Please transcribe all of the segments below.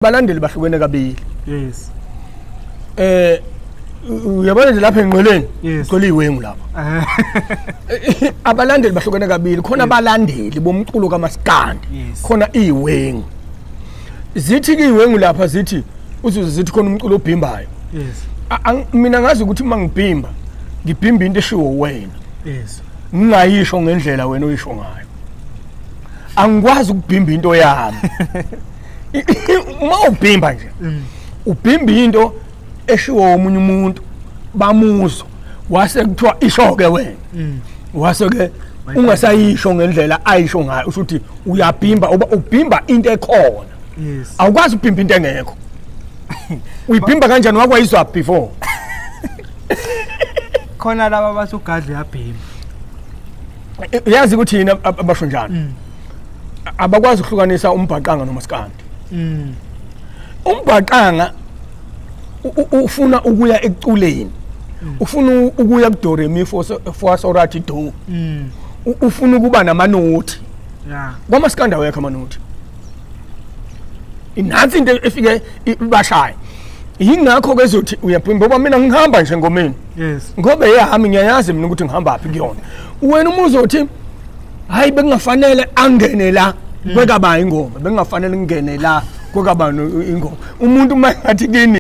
Balandeli bahlukene kabili. Yes. Uyabona nje lapha engqoleni icole iwengu lapha. Abalandeli bahlukene kabili khona abalandeli bomculo kaMaskandi khona iwengu. Zithi iwengu lapha zithi uzithi khona umculo obhimbayo. Yes. Mina ngazi ukuthi mangibhimba ngibhimba into eshiwo wena. Yes. Ngingayisho ngendlela wena oyisho ngayo. Angikwazi ukubhimba into yami. Uma ubhimba nje ubhimba into eshiwo omunye umuntu bamuzo wase kuthiwa isho ke wena wase ke ungasayisho ngendlela ayisho ngayo usuthi uyabhimba ubhimba into ekhona. Yes. Awukwazi ubhimba into engekho. Uyibhimba kanjani wakwayizwa before? Khona laba bathi ugadla yabhimba. Yazi ukuthi yini abasho njani? Abakwazi ukuhlukanisa umbhaqanga noMaskandi. Umbhaqanga ufuna ukuya eculeni. Ufuna ukuya kudore mi for sorati do. Ufuna ukuba namanothi. Yeah. KwaMaskandi awekho amanothi. Inansi into efike ibashaya. Yingakho ke ezothi uyabhimba ngoba mina ngihamba nje ngomeni. Yes. Ngoba yehami ngiyayazi mina ukuthi ngihamba phi kuyona. Wena umuzothi hayi bengafanele angene la kwekaba ingoma bengafanele ngene la kwekaba ingoma umuntu mangathi kini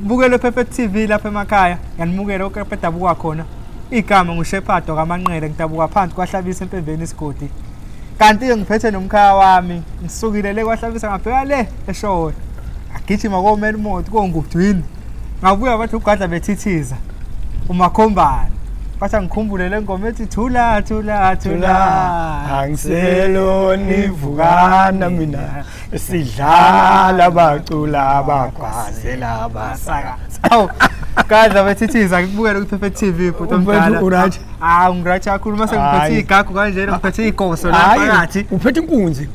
bukele Phephethu TV lapha emakhaya yanimukela uKephethu dabuka khona igama nguShepherd kaManqele ngitabuka phansi kwahlabisa empembeni isigodi kanti ngiphethe nomkhaya wami ngisukile le kwahlabisa ngabheka le eshowe agijima komela imoto kongudwini ngabuya bathi ugadla bethithiza umakhombane bathi ngikhumbule le ngoma ethi thula thula thula angiselo nivukana mina sidlala bacula abagwazela abasaka awu gadla bethithiza ngibukela kuPhephethu TV bhuti omdala urathi ngirathi kakhulu mase ngiphethe igagu kanjena ngiphethe igoso la phakathi uphethe inkunzi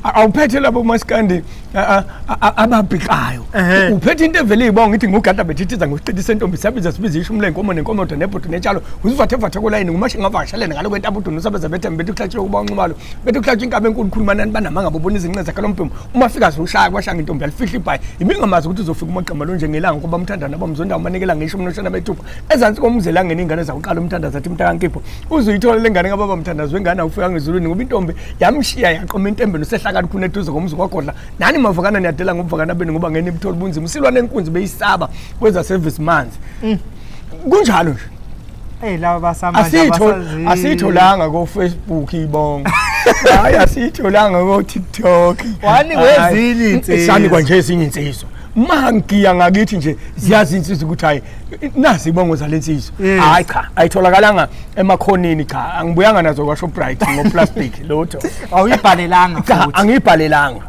awuphethe labo Maskandi ababhikayo uphethe into evele ibonga ngithi ngugadla bethithiza ngokuqedisa intombi sabiza sibiza isho umlenkomo nenkomodo nebhuti netshalo uzivathe vathe kolayini ngumashi ngavakashelene ngalo kwentabudu nosabaza bethe bethu kuhlatshwe kuba unxumalo bethu kuhlatshwe inkabe enkulu khulu manani banamanga bobona izinqeza kalompimo uma fika ushaya kwashanga intombi alifihla ibhayi imingamazi ukuthi uzofika umagqama lo njengelanga kuba umthandana bamzonda umanikela ngisho umnoshana bethupa ezansi komzela ngene ingane zakuqala umthandaza athi mntakankipho uzuyithola lengane ngababa mthandazo wengane awufika ngezulwini ngoba intombi yamshiya yaqoma intembeni usehlakani khona eduze komzi kwagodla nani mavukana niyadela ngomvukana beni ngoba ngene ibuthola ubunzima usilwane enkunzi beyisaba kweza service manzi kunjalo nje laba basamanje asitholanga ko Facebook ibonga hayi asitholanga ko TikTok wani wezini insizwa sani kwanje ezinye insizwa mangiya ngakithi nje ziyazi insizwa ukuthi hayi nazi ibongo zalensizwa hayi cha ayitholakalanga emakhonini cha angibuyanga nazo kwa Shoprite ngoplastic lotho awuyibhalelanga futhi angibhalelanga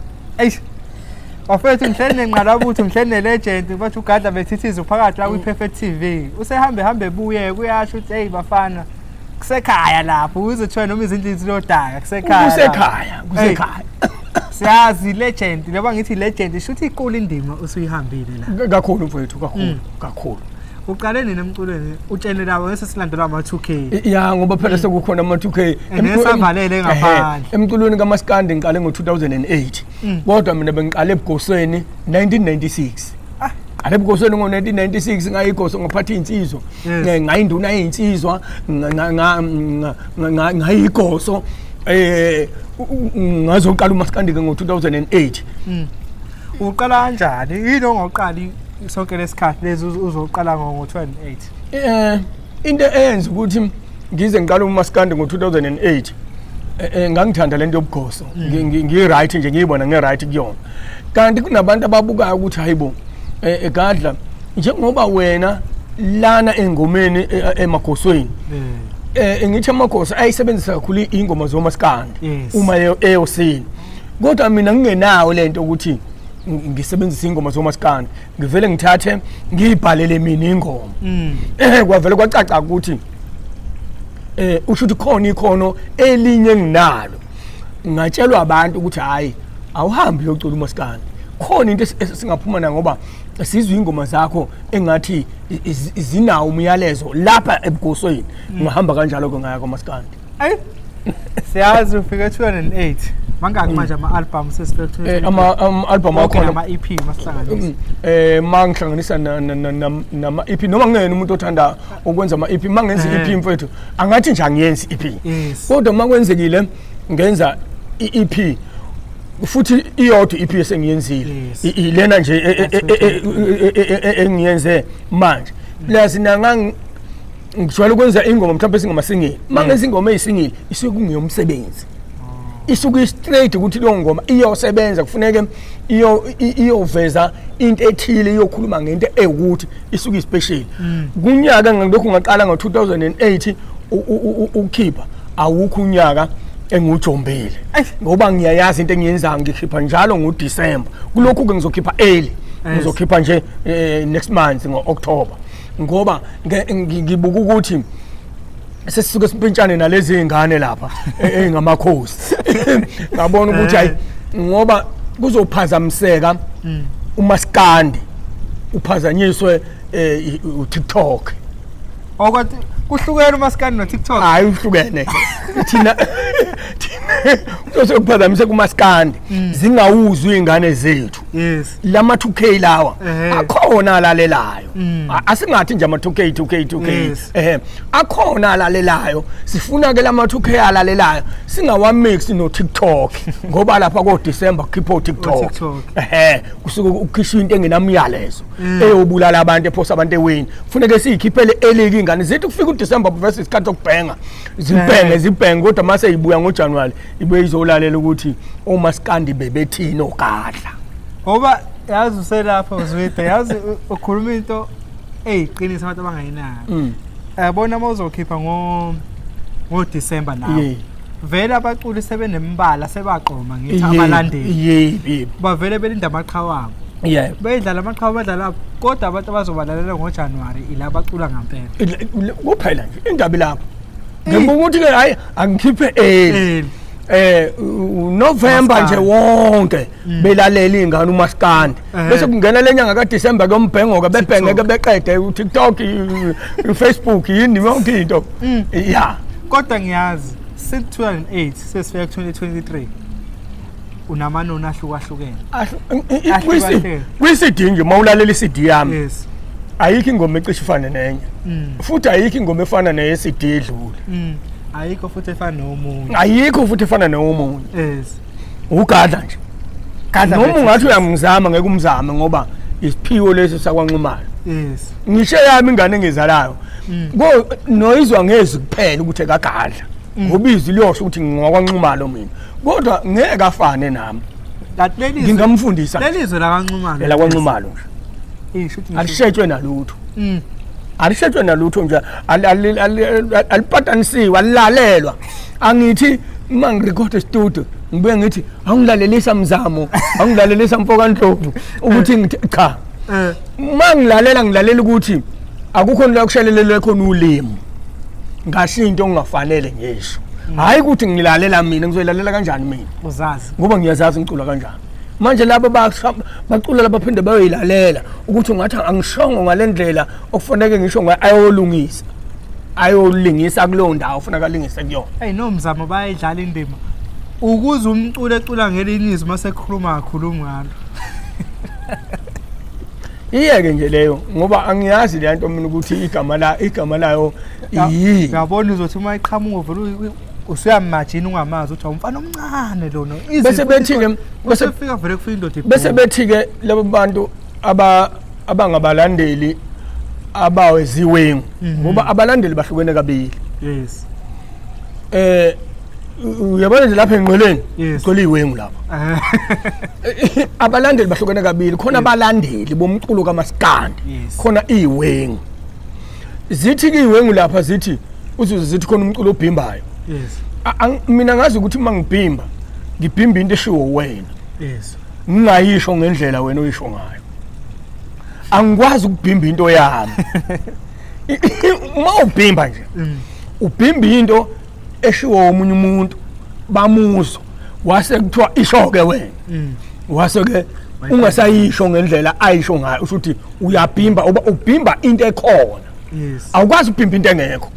Bafethu mhlene nqalabuthi mhlene legend bathi ugadla bethithiza phakathi la kwiPhephethu TV usehambe ebuye kuyasho ukuthi hey bafana kusekhaya lapho uzothola noma izindlu zilodaka kusekhaya siyazi legend leba ngithi legend isho ukuthi iqulu indima usuyihambile la kakhulu mfowethu kakhulu uqale nini emculweni utshele lawo ngese silandela ama 2K ya ngoba phela sekukhona ama 2K esavalele ngaphandle emculweni kaMaskandi ngiqale ngo2008 kodwa mina bengiqale eBugosweni 1996 qale eBugosweni ngo1996 ngayigoso ngaphatha insizwa ngayinduna yezinsizwa ngayigoso ngazoqala uMaskandi ngo2008 uqala kanjani yini ongoqali sonke lesikhathi lezi uzoqala ngo28 into eyenza ukuthi ngize ngiqala uMaskandi ngo2008 ngangithanda lento yobugoso ngi-right nje ngiyibona nge-right kuyona kanti kunabantu ababukayo ukuthi hayibo Gadla njengoba wena lana engomeni emagosweni ngithi amagoso ayisebenzisa kakhulu ingoma zoMaskandi uma eyosini kodwa mina ngingenawo lento ukuthi ngisebenzisa ingoma zoMaskandi ngivele ngithathe ngiyibhalele mina ingoma kwavele kwacaca ukuthi usho ukuthi khona ikhono elinye nginalo ngatshelwa abantu ukuthi hayi awuhambi uyocula uMaskandi khona into esingaphuma na ngoba sizwe ingoma zakho engathi zinawo umyalezo lapha ebugosweni ngihamba kanjalo ke ngaya kwaMaskandi siyazi ufike 2008 mangaki manje ama-album sesifike ama-album akhona ama-EP masihlanganisa mangihlanganisa nama-EP noma ngene umuntu othanda ukwenza ama-EP mangenza i-EP mfethu angathi nje angiyenzi i-EP kodwa makwenzekile ngenza i-EP futhi iyodwa i-EP esengiyenzile ilena nje engiyenze manje lazi ngijwayele ukwenza ingoma mhlawumbe singamasingile mangenza ingoma eyisingile isuke kungiyomsebenzi isuke straight ukuthi leyo ngoma iyosebenza kufuneke iyoveza into ethile iyokhuluma ngento ekuthi isuke special kunyaka ngilokhu ngaqala ngo2008 ukukhipha awukho unyaka engujombele ngoba ngiyayazi into engiyenzayo ngikhipha njalo ngoDecember kulokhu ke ngizokhipha early ngizokhipha nje next month ngoOctober ngoba ngibuka ukuthi sesisuke simpintshane nalezi ingane lapha engamakhosi ngabona ukuthi hayi ngoba kuzophazamiseka uMaskandi uphazanyiswe uTikTok okwathi kuhlukene uMaskandi noTikTok hayi uhlukene thina kuzokuphazamisa kuMaskandi zingawuzwi ingane zethu lama 2K lawa akhona alalelayo asingathi nje ama 2K akhona alalelayo sifuna ke lama 2K alalelayo singawamix no TikTok ngoba lapha ko December khipho TikTok kusuke ukhishwa into engenamyalezo eyobulala abantu ephosa abantu eweni kufuneka siyikhiphele eleki ingane zethu kufika uDecember versus isikhathi sokubhenga zibhenge kodwa mase ibuya ngoJanuary ibe izolalela ukuthi oMaskandi bebethini ogadla ngoba yazi uselapha uzwithe yazi ukhuluma into eyiqinisa abantu abangayinayo yabona mawuzokhipha ngoDecember nawo vele abaculi sebenembala sebaqoma ngithi abalandeli bavele belinda amaqhawe wabo bedlala amaqhawe badlala kodwa abantu abazobalalela ngoJanuary ila bacula ngempela kuphela nje indaba lapho ngibuka ukuthi ke hayi angikhiphe November nje wonke belalela ingane uMaskandi bese kungena lenyanga kaDecember kombhengo ke bebhengeke beqede uTikTok uFacebook yini yonke into kodwa ngiyazi since 2008 sesifika 2023 unamanona ahlukahlukene kwisidingi mawulalela iCD yami ayikho ingoma ecishe ifane nenye futhi ayikho ingoma efana neCD edlule ayikho futhi efana nomunye ayikho futhi efana nomunye ugadla nje noma ungathi uyamzama ngeke umzame ngoba isiphiwo lesi sakwanxumalo ngisho yami ingane engizalayo noyizwa ngezi kuphela ukuthi kagadla ngoba izwi liyosho ukuthi ngingwakwanxumalo mina kodwa ngeke afane nami ngingamfundisa lelizwe lakwanxumalo lakwanxumalo nje alishetshwe nalutho alishetshwe nalutho nje alipatanisiwe alilalelwa angithi mangirecord studio ngibuye ngithi angilalelisa mzamo angilalelisa mfoka Ndlovu ukuthi ngithi cha mangilalela ngilalela ukuthi akukho la kushelelele khona ulimi ngashinto ongafanele ngisho hayi ukuthi ngilalela mina ngizoyilalela kanjani mina uzazi ngoba ngiyazazi ngicula kanjani manje labo bacula labaphinde bayoyilalela ukuthi ungathi angishongo ngalendlela okufanele ngisho ayolungisa ayolingisa kulowo ndawo ufuna kalingise kuyona nomzamo bayidlala indima ukuze umculo ecula ngelinizwi mase khuluma kakhuluma ngalo iyeke nje leyo ngoba angiyazi le nto mina ukuthi igama layo ngiyabona uzothi uma iqhamuka vele usuyamajini ungamazi uthi umfana omncane lona bese bethi-ke bese fika vele kufika indoda bese bethi-ke labo bantu abangabalandeli abaweziwengu ngoba abalandeli bahlukene kabili uyabona nje lapha engqoleni ugcwele iwengu lapha abalandeli bahlukene kabili khona abalandeli bomculo kaMaskandi khona iwengu zithi-ke iwengu lapha zithi zithi khona umculo obhimbayo mina ngazi ukuthi mangibhimba ngibhimba into eshiwo wena ngingayisho ngendlela wena oyisho ngayo angikwazi ukubhimba into yami uma ubhimba nje ubhimba into eshiwo omunye umuntu bamuzo wase kuthiwa isho ke wena wase ke ungasayisho ngendlela ayisho ngayo usuthi uyabhimba ubhimba into ekhona yes awukwazi ubhimba into engekho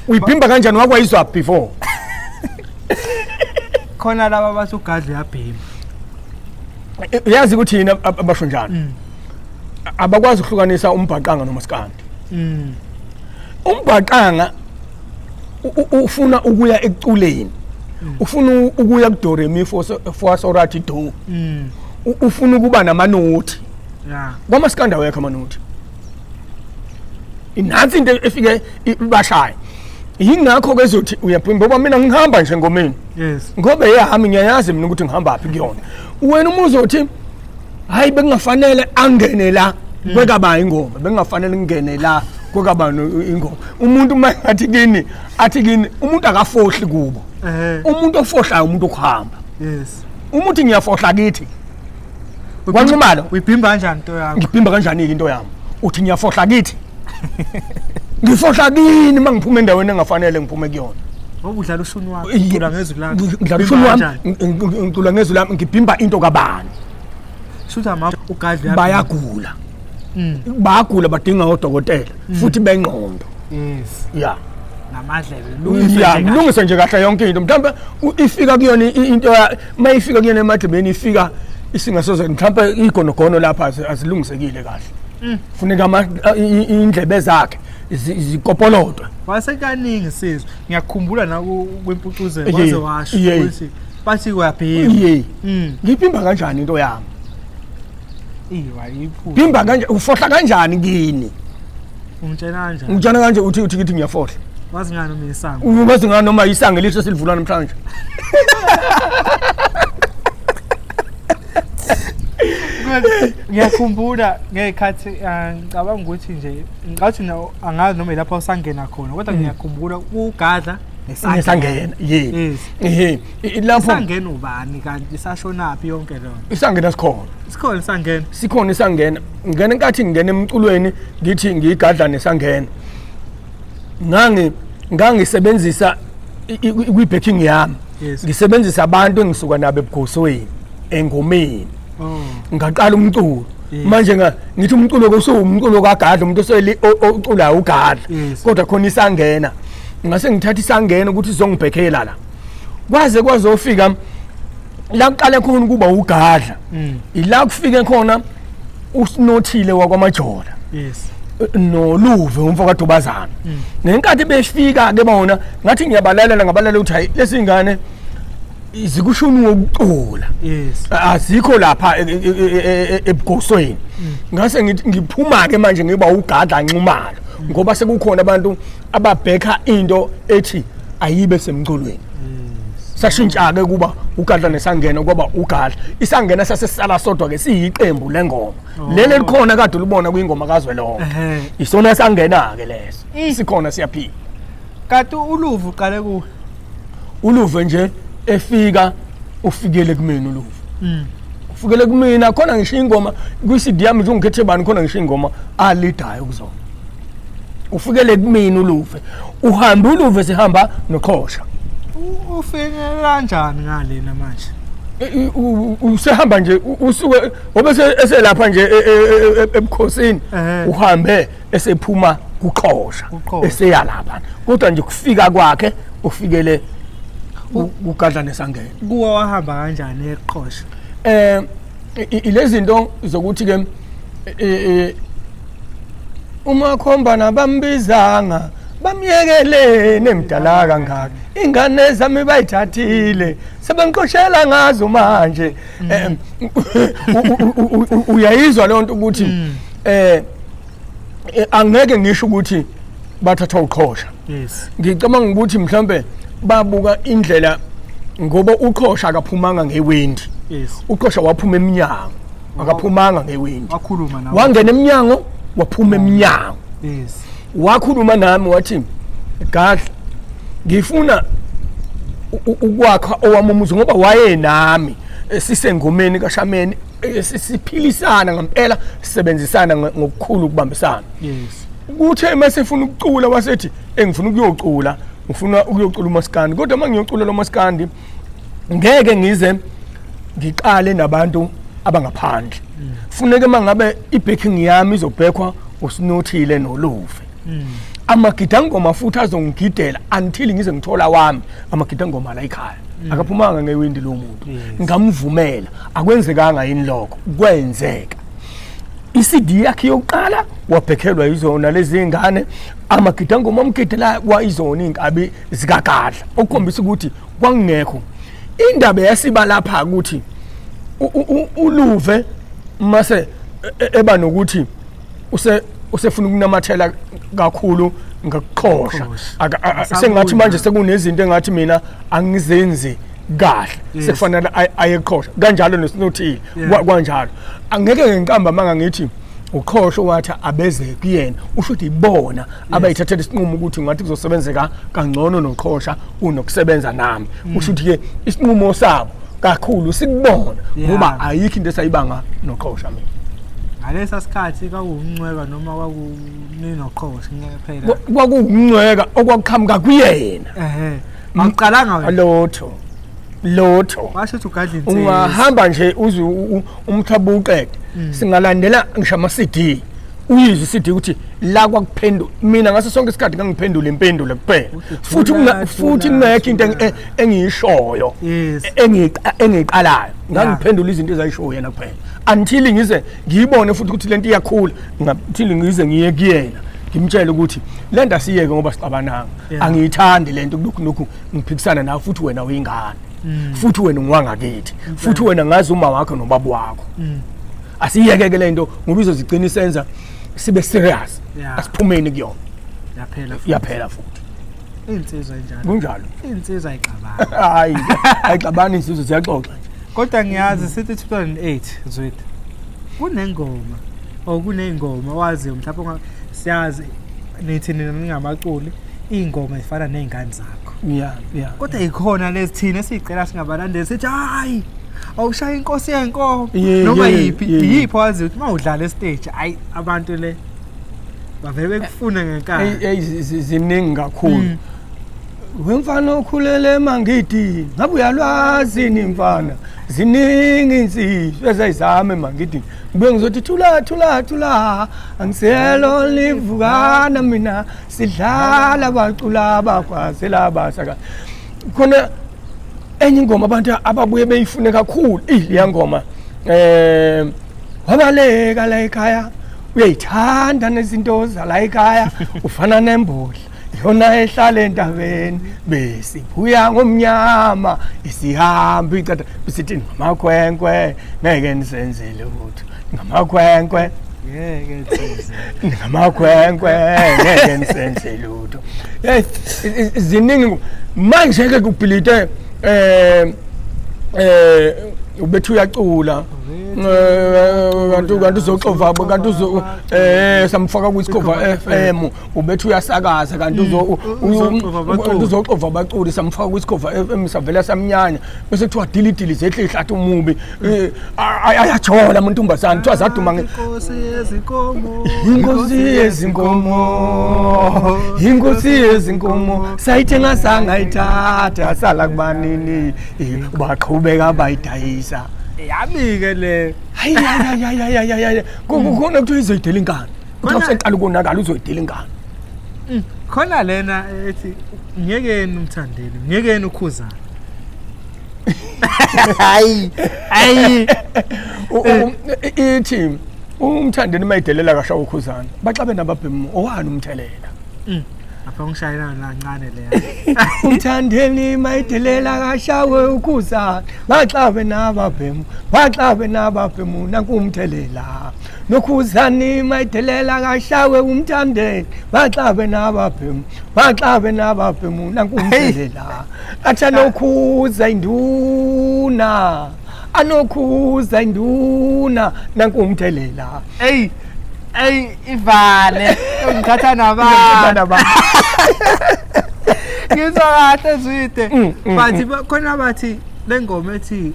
uyibhimba kanjani wakwayizwa before khona laba bathi ugadla yabhima yazi ukuthi yini abasho njalo abakwazi ukuhlukanisa umbhaqanga nomaskandi umbhaqanga ufuna ukuya eculeni ufuna ukuya kudore mi for sorati do ufuna ukuba namanothi yeah kwamaskanda awekho amanothi inansi into efike ibashaya yingakho ke ezothi uyabhimba ngoba mina ngihamba nje ngomeni yes ngoba yami ngiyayazi mina ukuthi ngihamba phi kuyona wena uma uzothi hayi bengafanele angene la kwekaba ingoma bengafanele ngene la kwekaba ingoma umuntu mayathi kini athi kini umuntu akafohli kubo umuntu ofohlayo umuntu okuhamba yes umuntu ngiyafohla kithi kwanqumalo uyibhimba kanjani into yakho ngibhimba kanjani into yami uthi ngiyafohla kithi ngifohla kini mangiphuma endaweni engafanele ngiphume kuyona ngoba udlala ushuni wakho ucula ngezwi lakho ngidlala ushuni wami ngicula ngezwi lami ngibhimba into kabani shutha mama ugadla bayagula bayagula badinga odokotela futhi bengqondo yes yeah namadlebe lungise nje kahle yonke into mhlawumbe ifika kuyona into mayifika kuyona emadlebeni ifika isingasoze mhlawumbe igonogono lapha azilungisekile kahle funeka indlebe zakhe zikopolodwe wasekaningi sizwe ngiyakukhumbula na kwimpucuzelo waze washo ukuthi bathi uyabhima ngibhimba kanjani into yami wayiphuza bhimba kanje ufohla kanjani kini umtshela kanje uthi ngiyafohla wazi ngani uma isango wazi ngani noma isango liso silivula namhlanje ngiyakhumbula ngekhathi ngicabanga ukuthi nje ngathi angazi noma lapho usangena khona kodwa ngiyakhumbula ugadla nesangena lapho sangena ubani kanti sashonaphi yonke lo isangena sikhona isangena ngene nkathi ngene emculweni ngithi ngiyigadla nesangena ngangisebenzisa kwi-backing yami ngisebenzisa abantu engisuka nabo ebukhosweni engomeni ngaqala umculo manje ngithi umculo kusuwumculo kagadla umuntu oculayo ugadla kodwa khona isangena ngase ngithatha isangena ukuthi sizongibhekhela la kwaze kwazofika la kuqale khona kuba ugadla ila kufike khona usinothile wakwamajola no Luve umfo kaDubazana nenkathi befika ke bona ngathi ngiyabalalela ngabalalela ukuthi hayi lesingane izikushuni wokucula azikho lapha ebukhosweni ngase ngithi ngiphuma ke manje ngiba ugadla nxumalo ngoba sekukhona abantu ababheka into ethi ayibe semculweni sashintsha ke kuba ugadla nesangena ngoba ugadla isangena sasesala sodwa ke siyiqembu lengoma lele likhona kade ulibona kuyingoma kazwelonke isona sangena ke leso sikhona siyaphila kade uLuve uqale ku uLuve nje efika ufikele kumina uLuve ufikele kumina khona ngisho ingoma kwi-CD yami nje ngikhethe bani khona ngisho ingoma alidayo kuzona ufikele kumina uLuve uhamba uLuve sihamba noQhosha ufike kanjani ngalena manje usehamba nje usuke obese eselapha nje ebukhosini uhambe esephuma kuQhosha eseya lapha kodwa nje kufika kwakhe ufikele ugadla nesangena kuwa wahamba kanjani eQhosha ilezi zinto zokuthi ke uma khomba nabambizanga bamyekele nemdala kangaka ingane zami bayithathile sebenqoshela ngazo manje uyayizwa le nto ukuthi angeke ngisho ukuthi bathatha uQhosha ngicabanga ukuthi mhlambe babuka indlela ngoba uQhosha akaphumanga ngewendi uQhosha waphuma eminyango akaphumanga ngewendi wakhuluma nawe wangena eminyango waphuma eminyango wakhuluma nami wathi Gadla ngifuna ukwakha owamumuzi ngoba waye nami sisengomeni kaShameni siphilisana ngempela sisebenzisana ngokukhulu ukubambisana kuthe mase efuna ukucula wasethi engifuna ukuyocula ngifuna ukuyocula uMaskandi kodwa mangiyocula lo Maskandi ngeke ngize ngiqale nabantu abangaphandle funeke mangabe ibacking yami izobhekwa usinothile noLuve amagidangoma futhi azongigidela until ngize ngithola wami amagidangoma la ekhaya akaphumanga ngewindi lo muntu ngamvumela akwenzekanga yini lokho kwenzeka iCD yakhe yokuqala wabhekhelwa izona lezi ingane amagidangoma omgidela kwaizona inkabi zikaGadla okukhombisa ukuthi kwangekho indaba yasiba lapha ukuthi uLuve mase eba nokuthi usefuna ukunamathela kakhulu ngakuqhosha sengathi manje sekunezinto engathi mina angizenzi kahle sekufanele ayeqhosha kanjalo nesinothile kanjalo angeke ngenkamba manga ngithi uqhosho wathi abeze kuyena usho ukuthi ibona abayithathela isinqumo ukuthi ngathi kuzosebenzeka kangcono noqhosha unokusebenza nami usho ukuthi ke isinqumo sabo kakhulu sikubona ngoba ayikho into esayibanga noqhosha mina ngalesa sikhathi kwakuncweka noma kwakuninoqhosha ngephela kwakuncweka okwakuqhamuka kuyena awuqalanga lotho washo ukuthi ugadla insizwe ungahamba nje uze umhlaba uqede singalandela ngisho ama-CD uyizwe iCD ukuthi la kwakuphendula mina ngaso sonke isikhathi ngangiphendula impendulo kuphela futhi kungekho into engiyishoyo engiqalayo ngangiphendula izinto ezayishoyo yena kuphela until ngize ngiyibone futhi ukuthi lento iyakhula until ngize ngiye kuyena ngimtshela ukuthi lento asiyeke ngoba sicabananga angiyithandi lento kulokhu ngiphikisana nawe futhi wena uyingane futhi wena ungiwangakithi futhi wena ngazi uma wakho nobaba wakho asiyeke lento ngoba izozigcina isenza sibe serious asiphumeni kuyona yaphela futhi insizwa njalo kunjalo insizwa ayixabana hayi ayixabana insizwa siyaxoxa nje kodwa ngiyazi sithi 2008 zwethu kunengoma wazi mhlawumbe siyazi nithi ningamaculi ingoma ifana nezingane zakho kodwa ikhona lezi thina esicela singabalandeli sithi hayi awushaya inkosi yenkomo noma yiphi wazi ukuthi mawudlala estage hayi abantu le bavele bekufuna ngenkani ziningi kakhulu wemfana okhulele mangidi ngabe uyalwazi nimfana ziningi insizwe ezayizame mangidi ngibe ngizothi thula angiselo livukana mina sidlala abacula abakwazela abasaka khona enye ingoma abantu ababuye beyifune kakhulu leya ngoma wabaleka la ekhaya uyayithanda nezinto zala ekhaya ufana nembodla yona ehlala entabeni besibuya ngomnyama isihamba icada besithi ngamakhwenkwe ngeke nisenzele lutho ngamakhwenkwe ngeke nisenze lutho ziningi manje ke kubhilite ubethu uyacula kanti uzoxova kanti samfaka kwiSikhova FM ubethu uyasakaza kanti uzoxova abaculi samfaka kwiSikhova FM savela samnyanya bese kuthiwa dilidili zehle ihlathi umubi ayajola umuntumbazana kuthiwa zaduma inkosi yezinkomo sayithenga sangayithatha sala kubanini baqhubeka bayidayisa yabike le hayi kukhona ukuthi izoyidela ingane ukuthi seqala ukonakala uzoyidela ingane khona lena ethi ngiyekeni umthandeni ngiyekeni ukhuzana hayi ithi umthandeni mayidelela kasha ukhuzana baxabe nababhemu owani umthelela apha ngishayela kancane le umthandeni mayidelela kashawe ukhuzana baxabe nababhemu nankumthelela nokhuzani mayidelela kashawe umthandeni baxabe nababhemu nankumthelela athi anokhuza induna nankumthelela ivale ngikhatha nabantu ngizwa kahle zwide bathi khona bathi lengoma ethi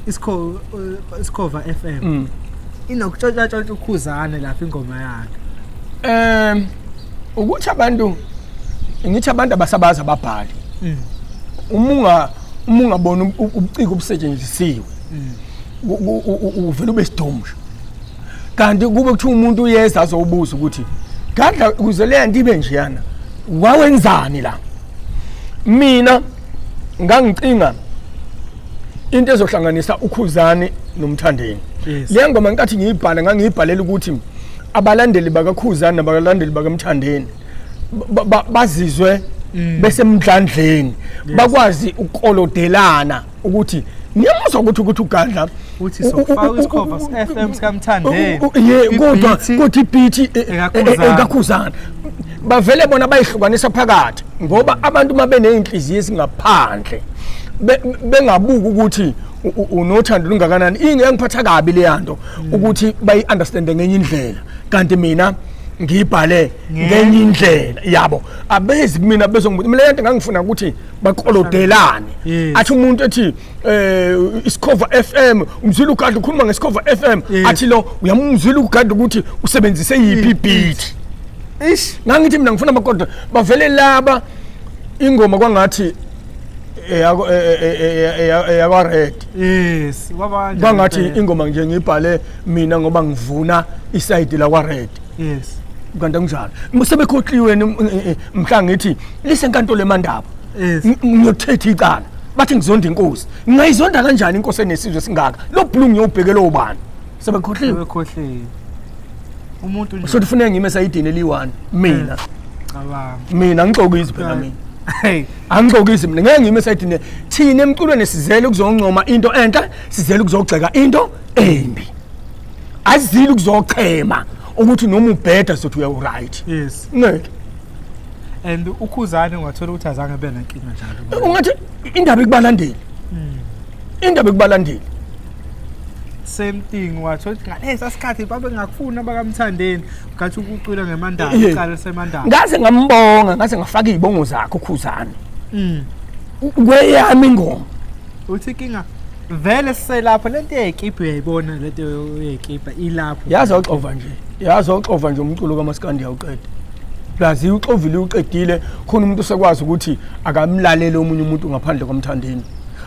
Iqhude FM inokutshotshwa ukhuzane lapha ingoma yakhe ukuthi abantu ngithi abantu abasabaza ababhali ungabona ubuciko obusetshenzisiwe uvela ube sidomsha kanti kube kuthiwa umuntu uyeza azowubuza ukuthi Gadla ukuze le nto ibe njeyana wawenzani la mina ngangicinga into ezohlanganisa uKhuzani noMthandeni le ngoma nkathi ngiyibhala ngangiyibhalela ukuthi abalandeli bakaKhuzani nabalandeli bakaMthandeni bazizwe besemdlandleni bakwazi ukukolodelana ukuthi ngiyamuzwa ukuthi uGadla uthi sokufaka isikhova FM sikaMthandeni kodwa ibeat ekaKhuzani bavele bona bayihlukanisa phakathi ngoba abantu mabeneyinhliziyo ezingaphandle bengabuka ukuthi unothando lungakanani ingengiphatha kabi le yanto ukuthi bayi understand ngenye indlela kanti mina ngibhale ngenye indlela yabo abezi mina bezongibuza mina lento ngangifuna ukuthi baqolodelane athi umuntu ethi isikhova FM umzwile uGadla ukhuluma ngesikhova FM athi lo uyamuzwile uGadla ukuthi usebenzise yipi beat ish ngangithi mina ngifuna amakodwa bavele laba ingoma kwangathi yakwa red yes kwangathi ingoma nje ngibhale mina ngoba ngivuna iside la kwa red yes kanti kunjalo musebekhohliwe mhla ngithi lisenkantolo emandaba ngiyothetha icala bathi ngizonda inkosi ngayizonda kanjani inkosi enesizwe singaka lo blue ngiyobhekela obani sebekhohliwe umuntu nje sothi kufanele ngime sayidini eli1 mina mina ngixokisi phela mina hey angixokisi mina ngeke ngime sayidini thina emculweni sizele ukuzoncoma into enhle sizele ukuzogxeka into embi azizile ukuzochema ukuthi noma ubheda sothi uya right yes ngeke and uKhuzani wathola ukuthi azange bena inkinga njalo ungathi indaba ikubalandeli indaba ikubalandeli same thing wathola ngalesa sikhathi babe ngakufuna bakaMthandeni ngathi ukucula ngemandaba icala semandaba ngaze ngambonga ngaze ngafaka izibongo zakhe uKhuzani kweyami ingoma uthi inkinga vele selapho lento yekipa uyayibona lento yekipa ilapho yazi oxova nje umculo kaMaskandi yawuqeda plus uxovile uqedile khona umuntu sekwazi ukuthi akamlalele omunye umuntu ngaphandle kwaMthandeni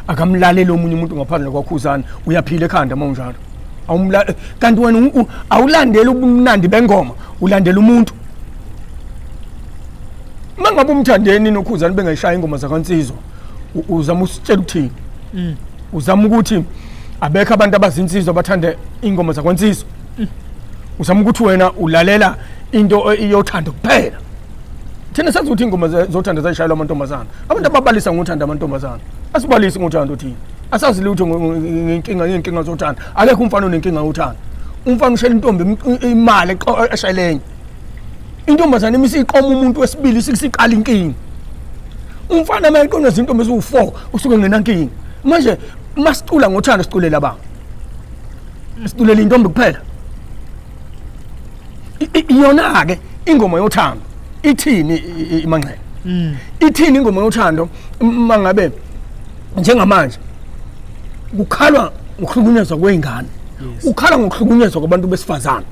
akamlalele omunye umuntu ngaphandle kwaKhuzani uyaphila ekhanda mawunjalo awumla kanti wena awulandela ubumnandi bengoma ulandela umuntu mangabe uMthandeni noKhuzani bengayishaya ingoma zakaNsizwa uzama usitshela ukuthini uzama ukuthi abekho abantu abazinsizwa bathande ingoma zakwaNsizwa uzama ukuthi wena ulalela into iyothanda kuphela thina sazi ukuthi ingoma zothanda zayishayelwa amantombazana abantu ababalisa ngothanda amantombazana asibalisi ngothanda thina asazi lutho ngenkinga zothanda akekho umfana onenkinga yothanda umfana ushela intombi imali eshayelenye intombazana imisiqoma umuntu wesibili siqala inkinga umfana mayiqonda izintombi eziwu4 usuke ngenankinga manje masicula ngothanda siculela ba siculela intombi kuphela iyona ke ingoma yothando ithini imanqele ithini ingoma yothando mangabe njengamanje ukhalwa ngokuhlukunyezwa kweingane ukhala ngokuhlukunyezwa kwabantu besifazana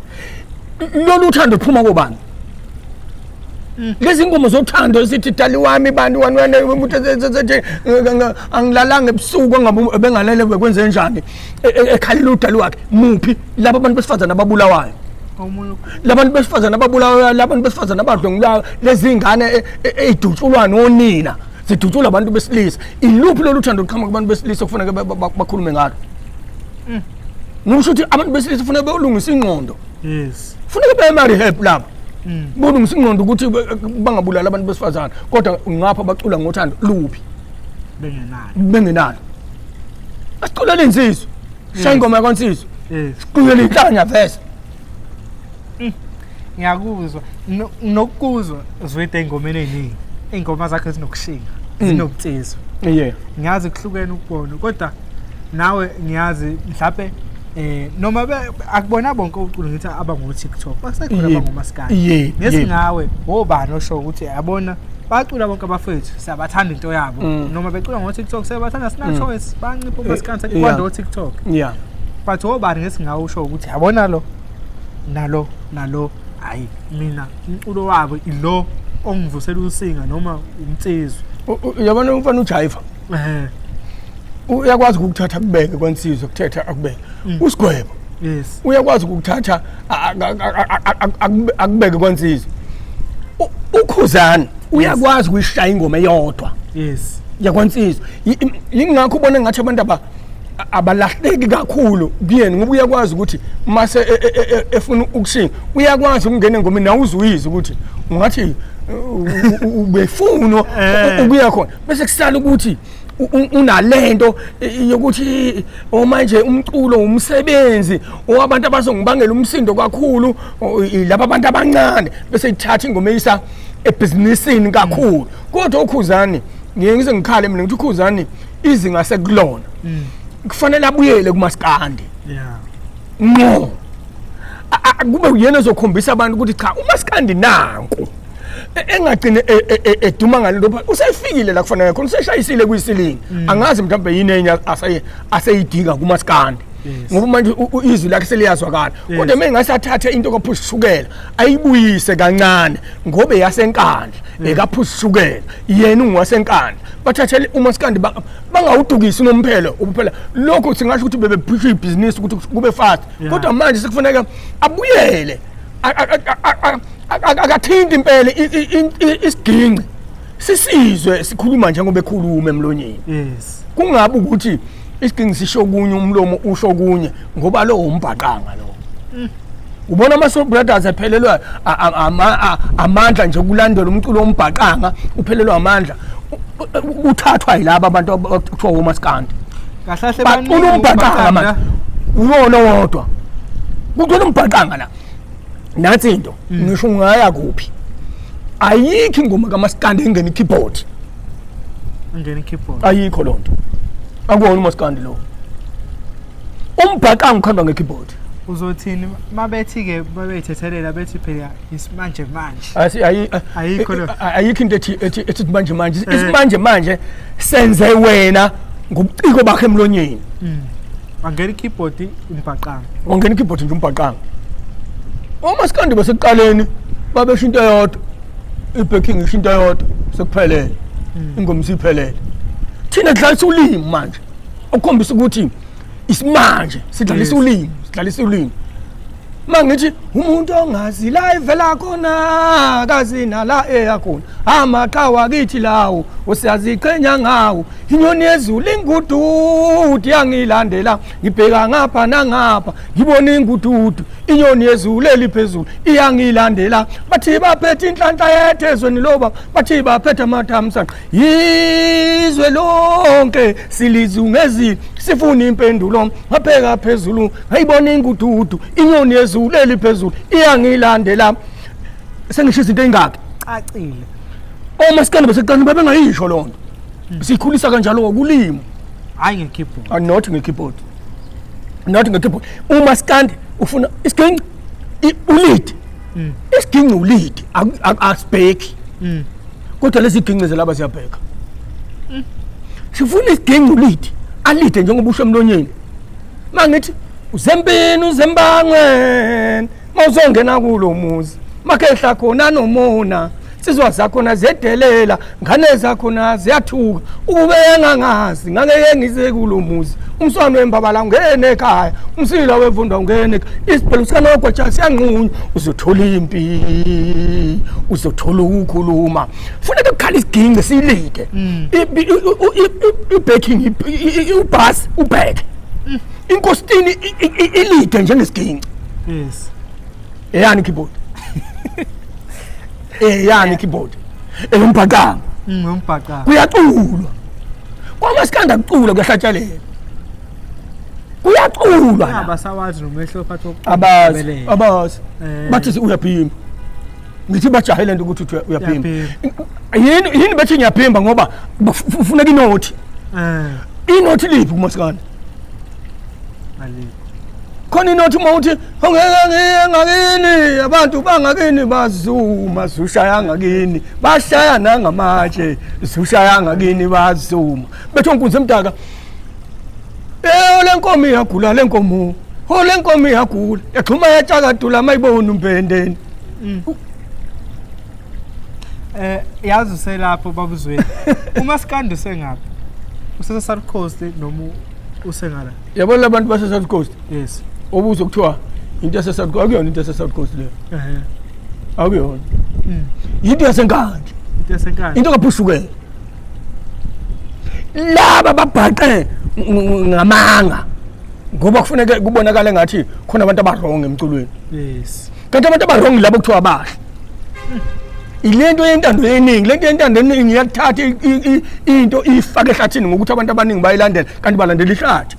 lolu uthando phuma kobani lezi ngoma zothando esithi dali wami bantu wanwane umuntu angilalanga ebusuku ngabe bengalele bekwenze njani ekhalile udali wakhe muphi laba abantu besifazana ababulawayo labantu besifazana ababulawayo labantu besifazana abadlongulayo lezi ingane ezidutshulwa nonina zidutshula abantu besilisa iluphi lolu thando luqhamuka kubantu besilisa kufanele bakhulume ngalo ngisho ukuthi abantu besilisa kufanele belungise ingqondo yes kufanele bemari help lapha bolungisa ingqondo ukuthi bangabulala abantu besifazana kodwa ngapha bacula ngothando luphi bengenalo asicula lensizwe shayingoma yakwaNsizwe siquyela inhlanya vese ngiyakuzwa nokuzwa zwethe engomeni eziningi ingoma zakhe zinokushinga zinobutsizo ngiyazi kuhlukene ukubona kodwa nawe ngiyazi mhlawumbe noma akubona bonke uculo ngithi abango TikTok basekhona abangomaskandi ngesingawe obani osho ukuthi yabona bacula bonke abafethu siyabathanda into yabo noma becula ngo TikTok siyabathanda sina choice bancipha umaskandi kwando TikTok but obani ngesingawe usho ukuthi yabona lo nalo hayi mina umculo wabo ilo ongivusela usinga noma umtsizwe yabona umfana uJaiva uyakwazi ukuthatha kubeke kwansizwe ukuthetha akubeke usigwebo yes uyakwazi ukuthatha akubeke kwansizwe ukhuzana uyakwazi ukuyishaya ingoma eyodwa yes yakwansizwe ingakho ubona ngathi abantu abalahleki kakhulu kuyena ngoba uyakwazi ukuthi mase efuna ukushinga uyakwazi ukungena engomeni nawe uzuyizwa ukuthi ungathi ubefuna ukuya khona bese kusala ukuthi unalento yokuthi manje umculo umsebenzi owabantu abazongibangela umsindo kakhulu laba abantu abancane bese ithatha ingoma eyisa ebusinessini kakhulu kodwa ukhuzani ngeke ngize ngikhale mina ngithi ukhuzani izinga sekulona kufanele abuyele kumaskandi yeah no kube uyena ozokhombisa abantu ukuthi cha umaskandi nanku engagcine eduma ngalento usefikile la kufanele khona useshayisile kuyisilingi angazi mhlawumbe yini enye aseyidinga kumaskandi ngoba manje izwi lakhe seliyazwakala kodwa mengasathatha into kaPhushukela ayibuyise kancane ngobe yasenkandla ekaPhushukela yena ungasenkandla bathathele umaskandi bangawudukisi nomphelo uphela lokho singasho ukuthi bebephisha ibusiness ukuthi kube fast kodwa manje sekufanele abuyele akathinta impela isiginci sisizwe sikhuluma njengoba ekhuluma emlonyeni yes kungabe ukuthi isiginci sisho kunye umlomo usho kunye ngoba lo umbhaqanga lo ubona ama-soul brothers ephelelwa amandla nje ukulandela umculo wombhaqanga uphelelwa amandla uthathwa yilabo abantu okuthiwa umaskandi kahlahle baqula umbhaqanga manje uyona wodwa kucula umbhaqanga la nathi into ngisho ngaya kuphi ayikho ingoma kamaskandi engena ikeyboard ayikho lonto akuwona umaskandi lo umbhaqanga ukhamba ngekeyboard uzothini mabethi-ke babeyithethelela bethi phela isimanje manje ayikho into ethi manje manje isimanje manje senze wena ngobuciko bakhe emlonyeni wangena ikeyboard umbhaqanga wangena ikeyboard nje umbhaqanga omaskandi basekuqaleni babesho into eyodwa ibacking isho into eyodwa sekuphelele ingoma isiphelele thina dlalisa ulimi manje ukukhombisa ukuthi isimanje sidlalisa ulimi mangithi umuntu ongazi la ivela khona kazina la eyakhona amaqhawa kithi lawo usiyaziqhenya ngawo inyoni yezulu ingududu yangilandela ngibheka ngapha nangapha ngibona ingududu inyoni yezulu eliphezulu iyangilandela bathi baphethe inhlanhla yethezweni loba bathi baphethe amathamsanqa izwe lonke silizungezile sifuna impendulo ngapheka phezulu ngayibona ingududu inyoni yezulu eliphezulu iyangilandela sengisho izinto engakho cacile omaskandi baseqani babengayisho lonto sikhulisa kanjalo ngokulima hayi ngekeyboard not ngekeyboard umaskandi ufuna isiginci ulead isiginci ulead asibheki kodwa lezi ginci zelaba siyabheka sifuna isiginci ulead alide njengoba usho emlonyeni mangithi uzempini uzembangweni mawuzongena kulo muzi makhehla khona nomona sizwa zakhona zedelela ngane zakhona ziyathuka ukube engangazi ngeke ngize kulo muzi umswana wembabala ngene ekhaya umsila wemfundo ngene isiphelo sikanogwaja siyanqunywa uzothola impi uzothola ukukhuluma funeka ukukhala isiginci silide ibacking ubus ubhek inkostini ilide njengesiginci yes eyani keyboard yani keyboard umbhaqanga umbhaqanga kuyaculwa kwamaskanda kucula kuyahlatshalela kuyaculwa abasawazi nomehlo phatho abazi bathi uyaphimba ngithi bajahile into ukuthi uyaphimba yini bathi ngiyaphimba ngoba ufuneka inothi inothi liphi kumaskanda ali khona inothi mawuthi ongeke ngakini abantu bangakini bazuma zushaya ngakini bashaya nangamatshe zushaya ngakini bazuma bethu nkunzi emdaka lenkomo iyagula lenkomo lenkomo iyagula yaxhuma yatshakadula mayibona umpendeni yazi uselapho babuzweni umaskandi usengaphi usese South Coast noma usengala yabona labantu base South Coast yes obuzo kuthiwa into yase South Coast akuyona into yase South Coast le akuyona into yasenkandla into kaphushukela laba babhaqe ngamanga ngoba kufuneka kubonakala ngathi khona abantu abarong emculweni yes kanti abantu abarong labo kuthiwa abasha ilento yentando yeningi lento yentando yeningi iyathatha into ifake ehlathini ngokuthi abantu abaningi bayilandela kanti balandela ihlathi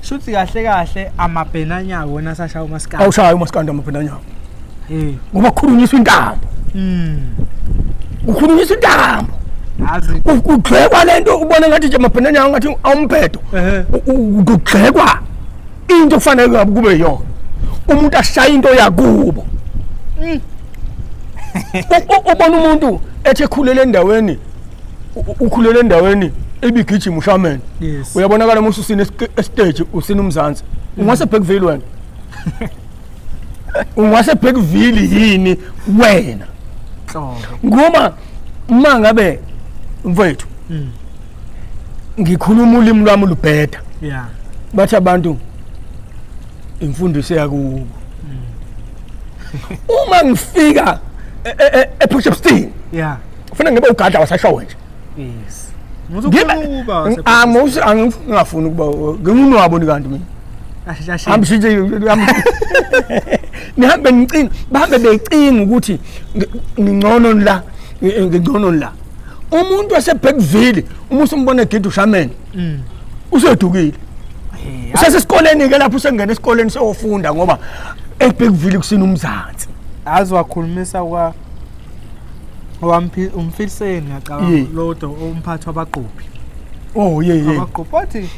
shuthi kahle amabhenanyako wona sashaya umaskandi awushaya umaskandi amabhenanyako ngoba kukhulunyiswa intambo kukhulunyiswa intambo kugxekwa lento ubona ngathi nje amabhenanyako ngathi awumphedo kugxekwa into kufanele kube yona umuntu ashaya into yakubo ubona umuntu ethe khulele endaweni ebigijima ushaman uyabonakala uma usine stage usina umzansi ungase Backville wena ungase Backville yini wena ngoba mangabe mfethu ngikhuluma ulimi lwami lubheda bathi abantu imfundiso yakubo uma ngifika ePushupstein kufanele ngibe ugadla wasashawo nje yes angifuni ukuba ngingunwabo kanti mina amshije nihambe ngicini bahambe becinga ukuthi ngingcono la umuntu waseBackville uma usumbona egida ushaman usedukile usesesikoleni ke lapho usengena esikoleni seyofunda ngoba eBackville kusina umzansi aziwakhulumisa umfiliseni ngacabanga lodo umphathi wabaqophi abaqophi bathi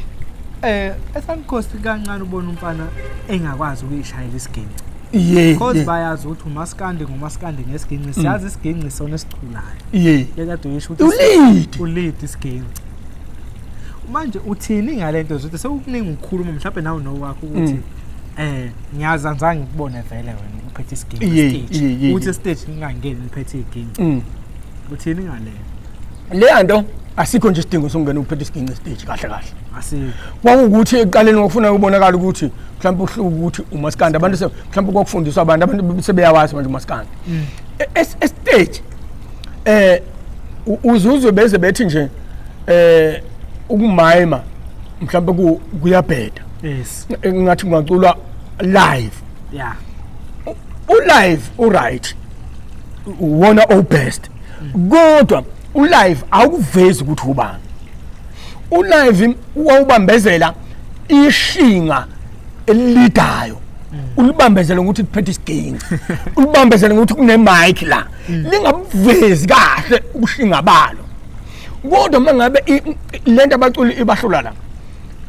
eSouth Coast kancane ubona umfana engakwazi ukuyishayela isiginci because bayazi ukuthi umaskandi ngumaskandi ngesiginci siyazi isiginci sona esichulayo ekade uyisho ukuthi ulead isiginci manje uthini ngalento ukuthi sekukuningi ukukhuluma mhlawumbe nawe nowakho ukuthi ngiyazanzanga ngikubone vele wena uphethe isiginci uthi stage ngingangeni ngiphethe iginci uthini ngale le nto asikho nje isidingo sokungena uphethe isiginci stage kahle asikho kwakuthi eqaleni ngokufuna ukubonakala ukuthi mhlawumbe uhluku ukuthi umaskandi abantu mhlawumbe kwakufundiswa abantu sebeyawazi manje umaskandi stage uzuzwe beze bethi nje ukumayima mhlawumbe kuyabheda yes ngathi kungaculwa live ulive uright wona obest kodwa ulive awuvezi ukuthi ubani ulive wawubambezela ishinga elidayo ulibambezela ukuthi kuphethe isiginci ulibambezela ukuthi kune mic la lingabuvezi kahle ubushinga balo kodwa mangabe lento abaculi ibahlula la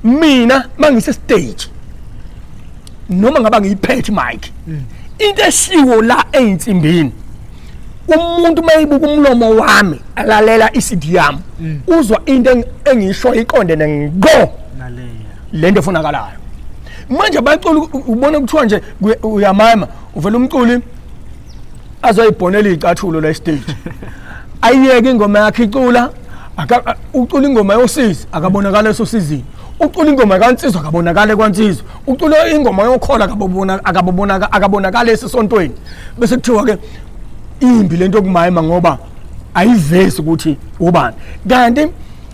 mina mangise stage noma ngaba ngiyiphethe mic into eshiwo la einsimbini umuntu mayibuka umlomo wami alalela iCD yami uzwa into engisho iqonde nengo naleya lento efunakalayo manje abaculi ubona kuthiwa nje uyamama uvela umculi azoyibhonela icathulo la stage ayiyeke ingoma yakhe icula ucula ingoma yosizi akabonakala esosizini ucula ingoma kaNsizwa akabonakala kwaNsizwa ucula ingoma yokhola akabonakala esesontweni bese kuthiwa ke imbi lento okumayima ngoba ayivezi ukuthi ubani kanti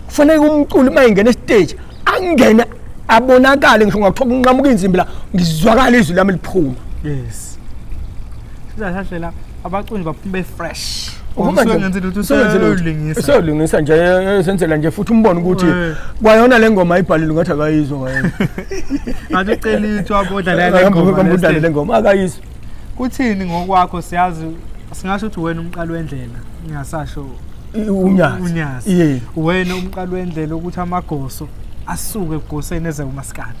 kufanele umculi mayingena estage angene abonakale ngisho ngakuthoka unqamuka inzimbi la ngizwakala izwi lami liphuma yes sizahlela abaculi baphume fresh usengenzela nje esenzela nje futhi umbone ukuthi kwayona le ngoma ayibhalile ngathi akayizwa ngayo ngathi ucela ithwa bodla le ngoma akayizwa kuthini ngokwakho siyazi singasho ukuthi wena umqalo wendlela ngingasasho unyazi wena umqalo wendlela ukuthi amagoso asuke egoseni eze umaskandi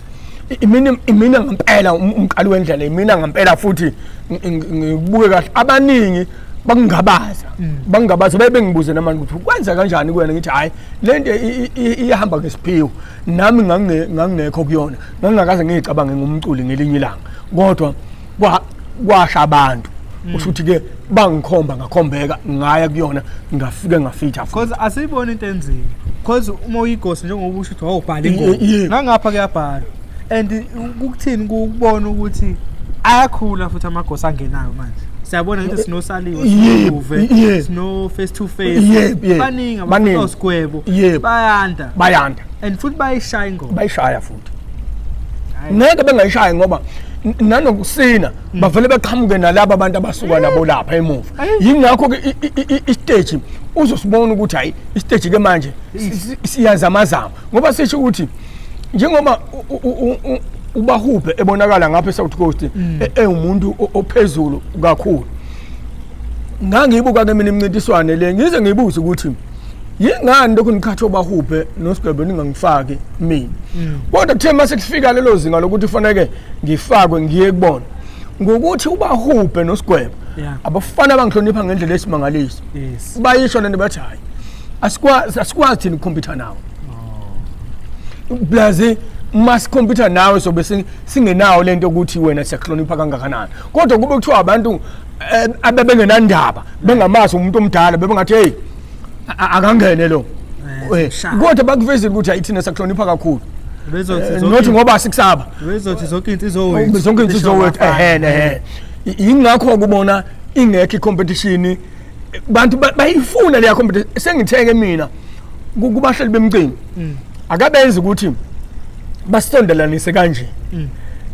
imina ngempela umqalo wendlela imina ngempela futhi ngibuke kahle abaningi bangingabaza bengibuze namanje ukuthi kwenza kanjani kuwena ngithi hayi lento iyahamba ngesiphiwo nami ngangekho kuyona ngangakaze ngicabange ngumculi ngelinye ilanga kodwa kwasha abantu usuthi ke bangikhomba ngakhombeka ngaya kuyona ngafike ngafitha because asibona into enzima because uma uyigosi njengoba usho ukuthi awubhala ingoma ngangapha kuyabhala and ukuthini ukubona ukuthi ayakhula futhi amagosi angenayo manje siyabona ukuthi sinosaliwe Luve sino face to face baningi abantu osigwebo bayanda and futhi bayishaya ingoma bayishaya futhi ngeke bengayishaya ngoba nanokusina bavele beqhamuke nalabo abantu abasuka nabo lapha emuva yingakho ke istage uzosibona ukuthi hayi istage ke manje siyazamazama ngoba sisho ukuthi njengoba ubahuphe ebonakala ngapha eSouth Coast umuntu ophezulu kakhulu ngangibuka ke mina imncintiswane le ngize ngibuza ukuthi yingani lokho nikhatha obahuphe nosigwebo ningangifaki mina kodwa kuthe mase kufika lelo zinga lokuthi ufanele ngifakwe ngiye kubona ngokuthi ubahuphe nosigwebo abafana abangihlonipha ngendlela esimangalisi bayisho lento bathi hayi asikwazi thina ukukhompyutha nawe blaze mas computer nawe sobe singenawo lento ukuthi wena siyakuhlonipha kangakanani kodwa kube kuthiwa abantu abebengenandaba bengamazi umuntu omdala bebengathi hey akangene lo kodwa bakuvezile ukuthi ayithina siyakuhlonipha kakhulu nothi ngoba sikusaba bezothi zonke into izowethu ingakho kubona ingekho competition bantu bayifuna leya competition sengitheke mina kubahleli bemcimbi akabenza ukuthi basondelanise kanje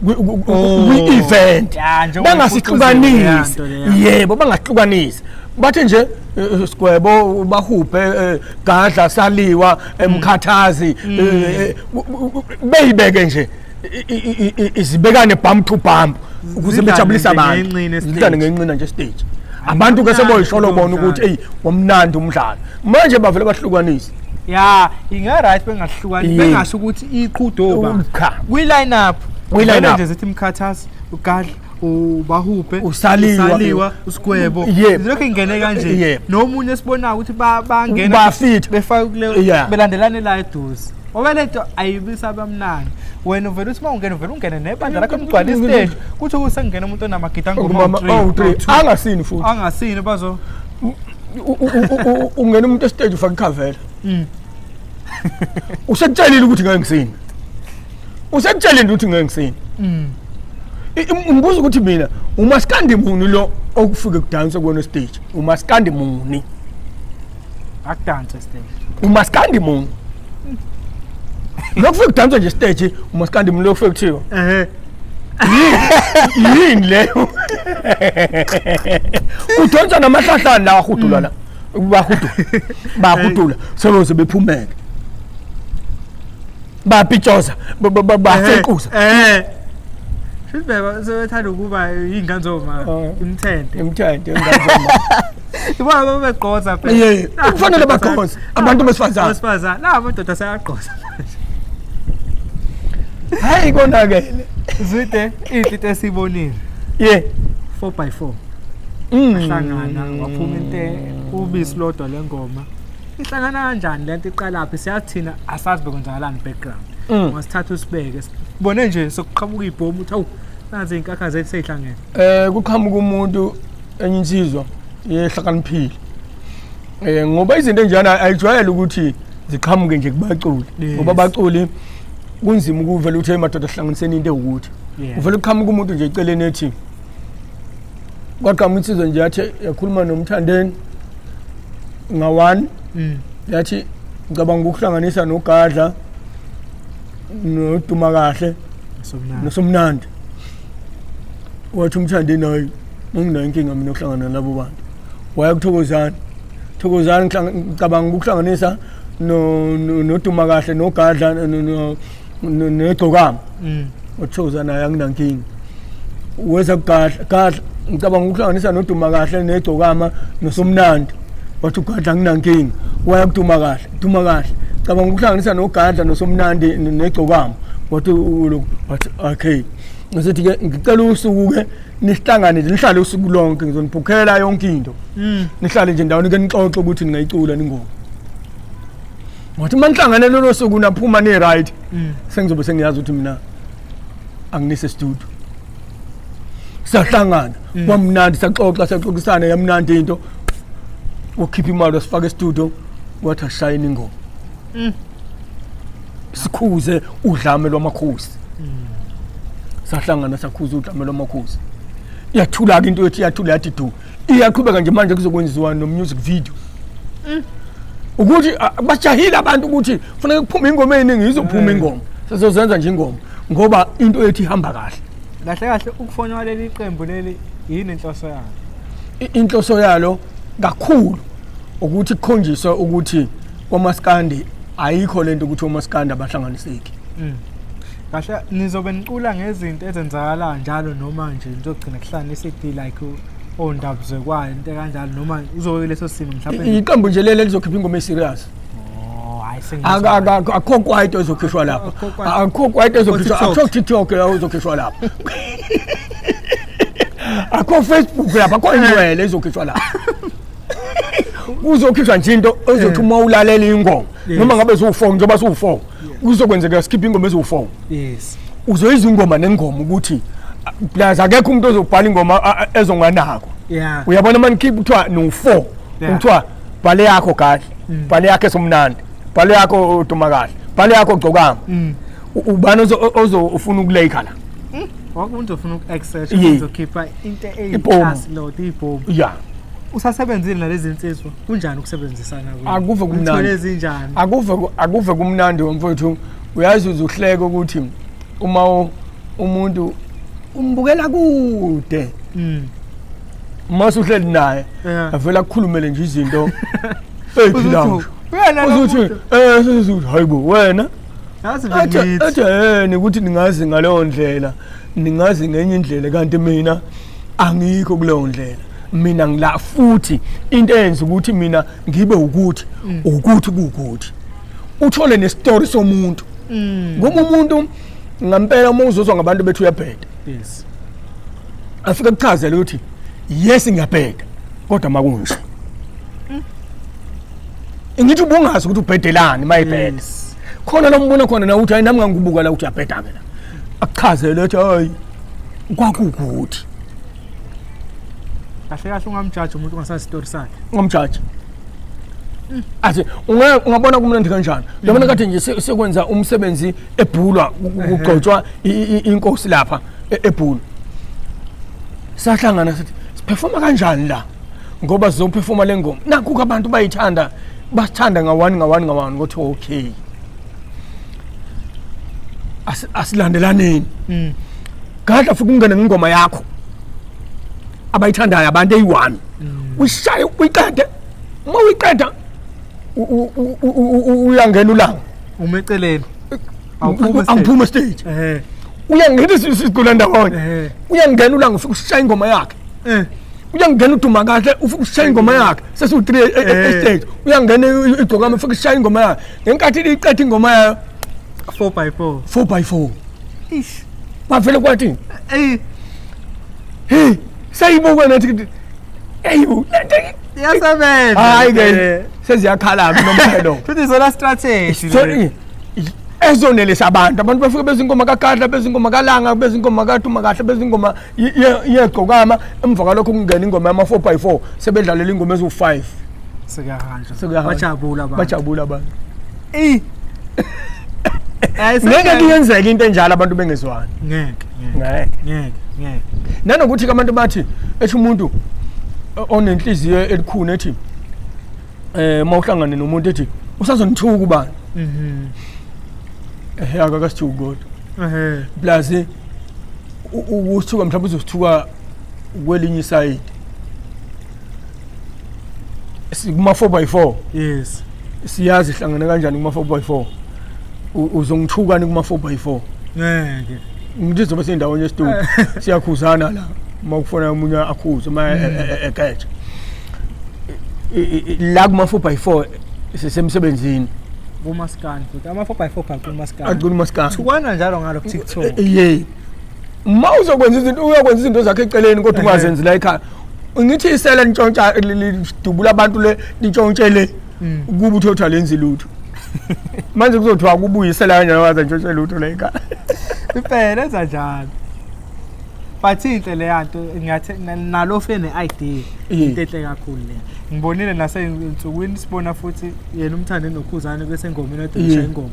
kwi-event bangasihlukanisi yebo bangahlukanisi bathi nje sigwebo bahuphe gadla saliwa emkhathazi beyibeke nje izibekane bump to bump ukuze bejabulisa abantu ngicane ngencina nje stage abantu ke seboyisholo bona ukuthi hey wamnandi umdlalo manje bavele bahlukanisa inga right bengahlukani bengasho ukuthi iqhudoba kwi line up nje zithi mkhathazi ugadla ubahuphe usaliwa usigwebo lokho ingene kanje nomunye sibona ukuthi bangena befaka kuleyo belandelane la eduze ngoba lento ayibisa abamnani wena uvela uthi ungene nebandla lakho emgcwala stage kuthi usengena umuntu onamagita ngoma 3 angasini bazo ungena umuntu stage ufaka ikhavela usekutshelile ukuthi ngeke ngisini usekutshelile ukuthi ngeke ngisini umbuzo ukuthi mina umaskandi muni lo okufike kudansa kuona stage umaskandi muni akudansa stage umaskandi muni lokufike kudansa nje stage umaskandi muni lo kufike kuthiwa yini leyo udonsa namahlahlana la wahudula la bahudula sebenze bephumeke bapithoza bafekuza sibeba sewethanda ukuba inganzoma imthende ingazoma ibona bebeqoza phela kufanele baqoza abantu besifazana la amadoda sayaqoza hayi konakele zwide izinto esibonile 4x4 ahlangana waphuma into ubisi lodwa lengoma ihlangana kanjani lento iqalaphi siyathina asazi bekwenzakalani background wasithatha usibeke sibone nje sokuqhamuka ibhomu uthi awu nazi inkakha zethu seyihlangene kuqhamuka umuntu enye insizwa yehlakaniphile ngoba izinto enjana ayijwayele ukuthi ziqhamuke nje kubaculi ngoba abaculi kunzima ukuvela uthi emadoda ahlanganisene into ukuthi uvela uqhamuka umuntu nje eceleni ethi kwaqhamuka insizwa nje yathi yakhuluma nomthandeni nga1 yathi ngicabanga ukuhlanganisa nogadla noduma kahle nosomnandi wathi umthandeni hayi nginayo inkinga mina ukuhlangana nalabo bantu waya kuthokozana ngicabanga ukuhlanganisa noduma kahle nogadla negcokama uthokozana naye anginankinga weza gadla ngicabanga ukuhlanganisa noduma kahle negcokama nosomnandi wathi ugadla anginankinga waya kuduma kahle cabanga ukuhlanganisa nogadla nosomnandi negcokama wathi okay ngisethi ke ngicela usuku ke nihlangane nje nihlale usuku lonke ngizoniphukhela yonke into nihlale nje ndawoni ke nixoxe ukuthi ningayicula ningoma wathi manihlangane lelo suku naphuma ne right sengizobe sengiyazi ukuthi mina anginise studio sahlangana kwamnandi saxoxisana yamnandi into ukhipha imali wasifaka e studio wathi ashayina ingoma sikhuze udlame lwamakhosi sahlangana sakhuza udlame lwamakhosi iyathula ke into ethi iyathula yathi du iyaqhubeka nje manje kuzokwenziwa no music video ukuthi bajahile abantu ukuthi kufanele kuphume ingoma eningi izophuma ingoma sizozenza nje ingoma ngoba into ethi ihamba kahle ukufonywa leli qembu leli yini inhloso yalo inhloso yalo kakhulu ukuthi kukhonjiswe ukuthi omaskandi ayikho lento ukuthi omaskandi abahlanganiseki kahle nizobe nicula ngezinto ezenzakala njalo noma nje nizogcina kuhlanganisa ithi like ondaba zekwayo into kanjalo noma uzobe leso simo mhlawumbe iqembu nje leli lizokhipha ingoma eserious akho kwaito ezokhishwa lapha akho kwaito ezokhishwa akho TikTok ezokhishwa lapha akho Facebook lapha akho ingwele ezokhishwa lapha uzokhishwa nje into ozothi uma ulalela ingoma noma ngabe usu4 njengoba usu4 kuzokwenzeka skip ingoma ezu4 yes uzoyiza ingoma nengoma ukuthi plus akekho umuntu ozobhala ingoma ezonganako uyabona manje keep kuthiwa no4 kuthiwa bhale yakho kahle bhale yakhe somnandi bhale yakho utumakahle bhale yakho gcokama ubani ozofuna ukuleka la wakunto ufuna ukuaccess uzokhipha into eyiclass load ibomb usasebenzile nalezi insizwa kunjani ukusebenzisana akuve kumnandi ezinjani akuve kumnandi mfowethu uyazi uzuhleka ukuthi uma umuntu umbukela kude mase uhleli naye avela ukukhulumele nje izinto ezidlayo uzuthi uzuthi hayibo wena athi ukuthi ningazi ngaleyo ndlela ningazi ngenye indlela kanti mina angikho kuleyo ndlela mina ngila futhi into eyenza ukuthi mina ngibe ukuthi kukuthi uthole nestory somuntu ngoba umuntu ngampela uma uzozwa ngabantu bethu uyabheda yes afika kuchazela ukuthi yes ngiyabheda kodwa makunje ngithi ubungazi ukuthi ubhedelani mayibheda khona lombona khona na uthi ayinami ngangibuka la uthi uyabheda ke la akuchazele ukuthi hayi kwakukuthi kahle ungamjudge umuntu ongasazi story sakhe ungamjudge athi ungabona kumnandi kanjani yabona kade nje sekwenza umsebenzi ebhulwa kugcotshwa inkosi lapha ebhulu sahlangana sithi siperforma kanjani la ngoba sizoperforma lengoma nakho abantu bayithanda bathanda ngawani ukuthi okay asilandelaneni gadla futhi kungena ngingoma yakho abayithandayo abantu eyi1 ushaye uyiqede uma uyiqeda uyangena ulanga umeceleni awuphuma stage uyangena sisigula ndawonye uyangena ulanga ufika ushaya ingoma yakhe uyangena uduma kahle ufika ushaya ingoma yakhe sesu3 stage uyangena igcokama ufika ushaya ingoma yakhe ngenkathi iqeda ingoma yayo 4x4 ish bavele kwathi sayibuka nathi eyibu yasebenza hayi ke seziyakhala nomphelo futhi zona strategy ezonelisa abantu bafika bezingoma kaGadla bezingoma kalanga bezingoma kaDuma kahle bezingoma yegcokama emva kalokho kungena ingoma yama 4x4 sebedlalela ingoma ezu5 sekuyahanja bajabula abantu ngeke kuyenzeka into enjalo abantu bengezwani ngeke nanokuthi abantu bathi ethi umuntu onenhliziyo elikhulu ethi mawuhlangane nomuntu ethi usazonithuka ubani akakasithuki kodwa plus ukuthuka mhlawumbe uzosithuka kwelinye side kuma 4x4 yes siyazi hlangana kanjani kuma 4x4 uzongithukani kuma 4x4 ngeke ngithi zoba sendaweni yestudio siyakhuzana la mawufuna umunye akhuze uma ekethe la kuma 4x4 sisemsebenzini kumaskani futhi ama 4x4 phakumaskani akumaskani thukwana njalo ngalo TikTok uzokwenza izinto uyakwenza izinto zakhe eceleni kodwa ungazenzi la ekhaya ngithi isela ntshontsha lidubula abantu le lintshontshe kuba uthotha lenzi lutho manje kuzothiwa kubuyisela kanjani waza ntshontshe lutho la ekhaya impela enza njalo but into le yanto ngathi nalo fene idea into enhle kakhulu le ngibonile naseyinsukwini sibona futhi yena umthandeni nokhuzane bese engomeni edisha ingoma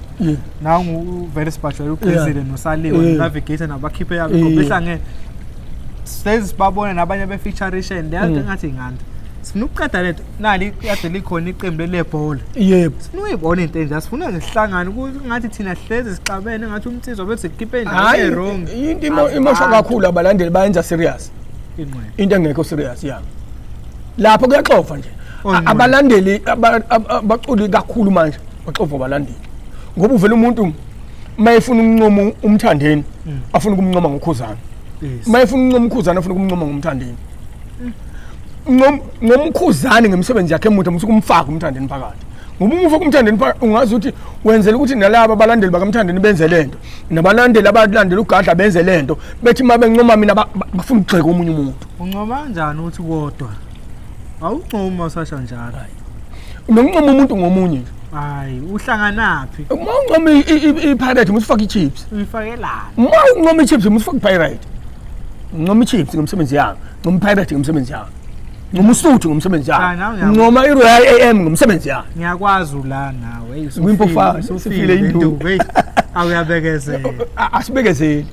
nawo ngu-very special upresident nosaliwe navigator nabakhiphe yabo ingoma ehlangene sesibabona nabanye be-featuration leyanto engathi inganda sifuna ukuqeda lento nali kade likhona iqembu lebhola yebo sifuna uyibona into enje sifuna nesihlangano ngathi thina sihlezi sixabene ngathi umthizo bese sikhiphe indaba e-wrong into imosha kakhulu abalandeli bayenza serious into engekho serious ya lapho kuyaxofa nje abalandeli abaculi kakhulu manje baxofa abalandeli ngoba uvela umuntu mayefuna ukunqoma umthandeni afuna ukumnqoma ngokhuzana mayefuna ukunqoma umkhuzana afuna ukumnqoma ngomthandeni ngomkhuzane ngemsebenzi yakhe emude musuku umfaka umthandeni phakathi ngoba umfaka umthandeni phakathi ungazi ukuthi wenzela ukuthi nalabo abalandeli bakamthandeni benze lento nabalandeli abalandela ugadla benze lento bethi mabenqoma mina bafuna ukugxeka omunye umuntu unqoma kanjani uthi kodwa awunqoma usasha njalo unonqoma umuntu ngomunye hayi uhlanganaphi unqoma i-pirate musifaka i-chips uyifakelana unqoma i-chips musifaka i-pirate unqoma i-chips ngomsebenzi yakhe ngoma i-pirate ngomsebenzi yakhe ngomusuthu ngomsebenzi yakhe ngoma i-royal am ngomsebenzi yakhe ngiyakwazi la nawe Ngimpofa sifile induku awuyabekezela asibekezeli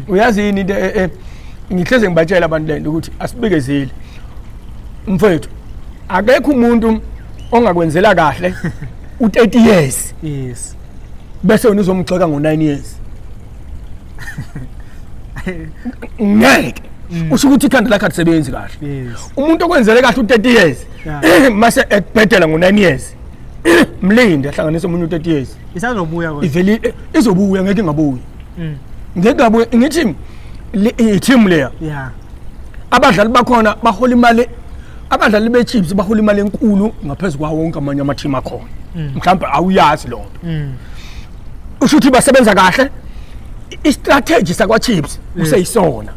uyazi yini into ngihleze ngibatshela abantu lento ukuthi asibekezeli mfethu akekho umuntu ongakwenzela kahle u30 years yes bese wena uzomgxeka ngo9 years ngeke usho ukuthi ikhanda lakhe alisebenzi kahle umuntu okwenzele kahle u30 years mase ekubhedela ngo9 years mlinde ahlanganise umuntu u30 years isazobuya kodwa iveli izobuya ngeke ngabuyi ngeke ngabuyi ngithi i-team leya abadlali bakhona bahola imali abadlali be-chips bahola imali enkulu ngaphezulu kwawo wonke amanye ama-team akhona mhlawumbe awuyazi lonto usho ukuthi basebenza kahle i-strategy sakwa-chips kuseyisona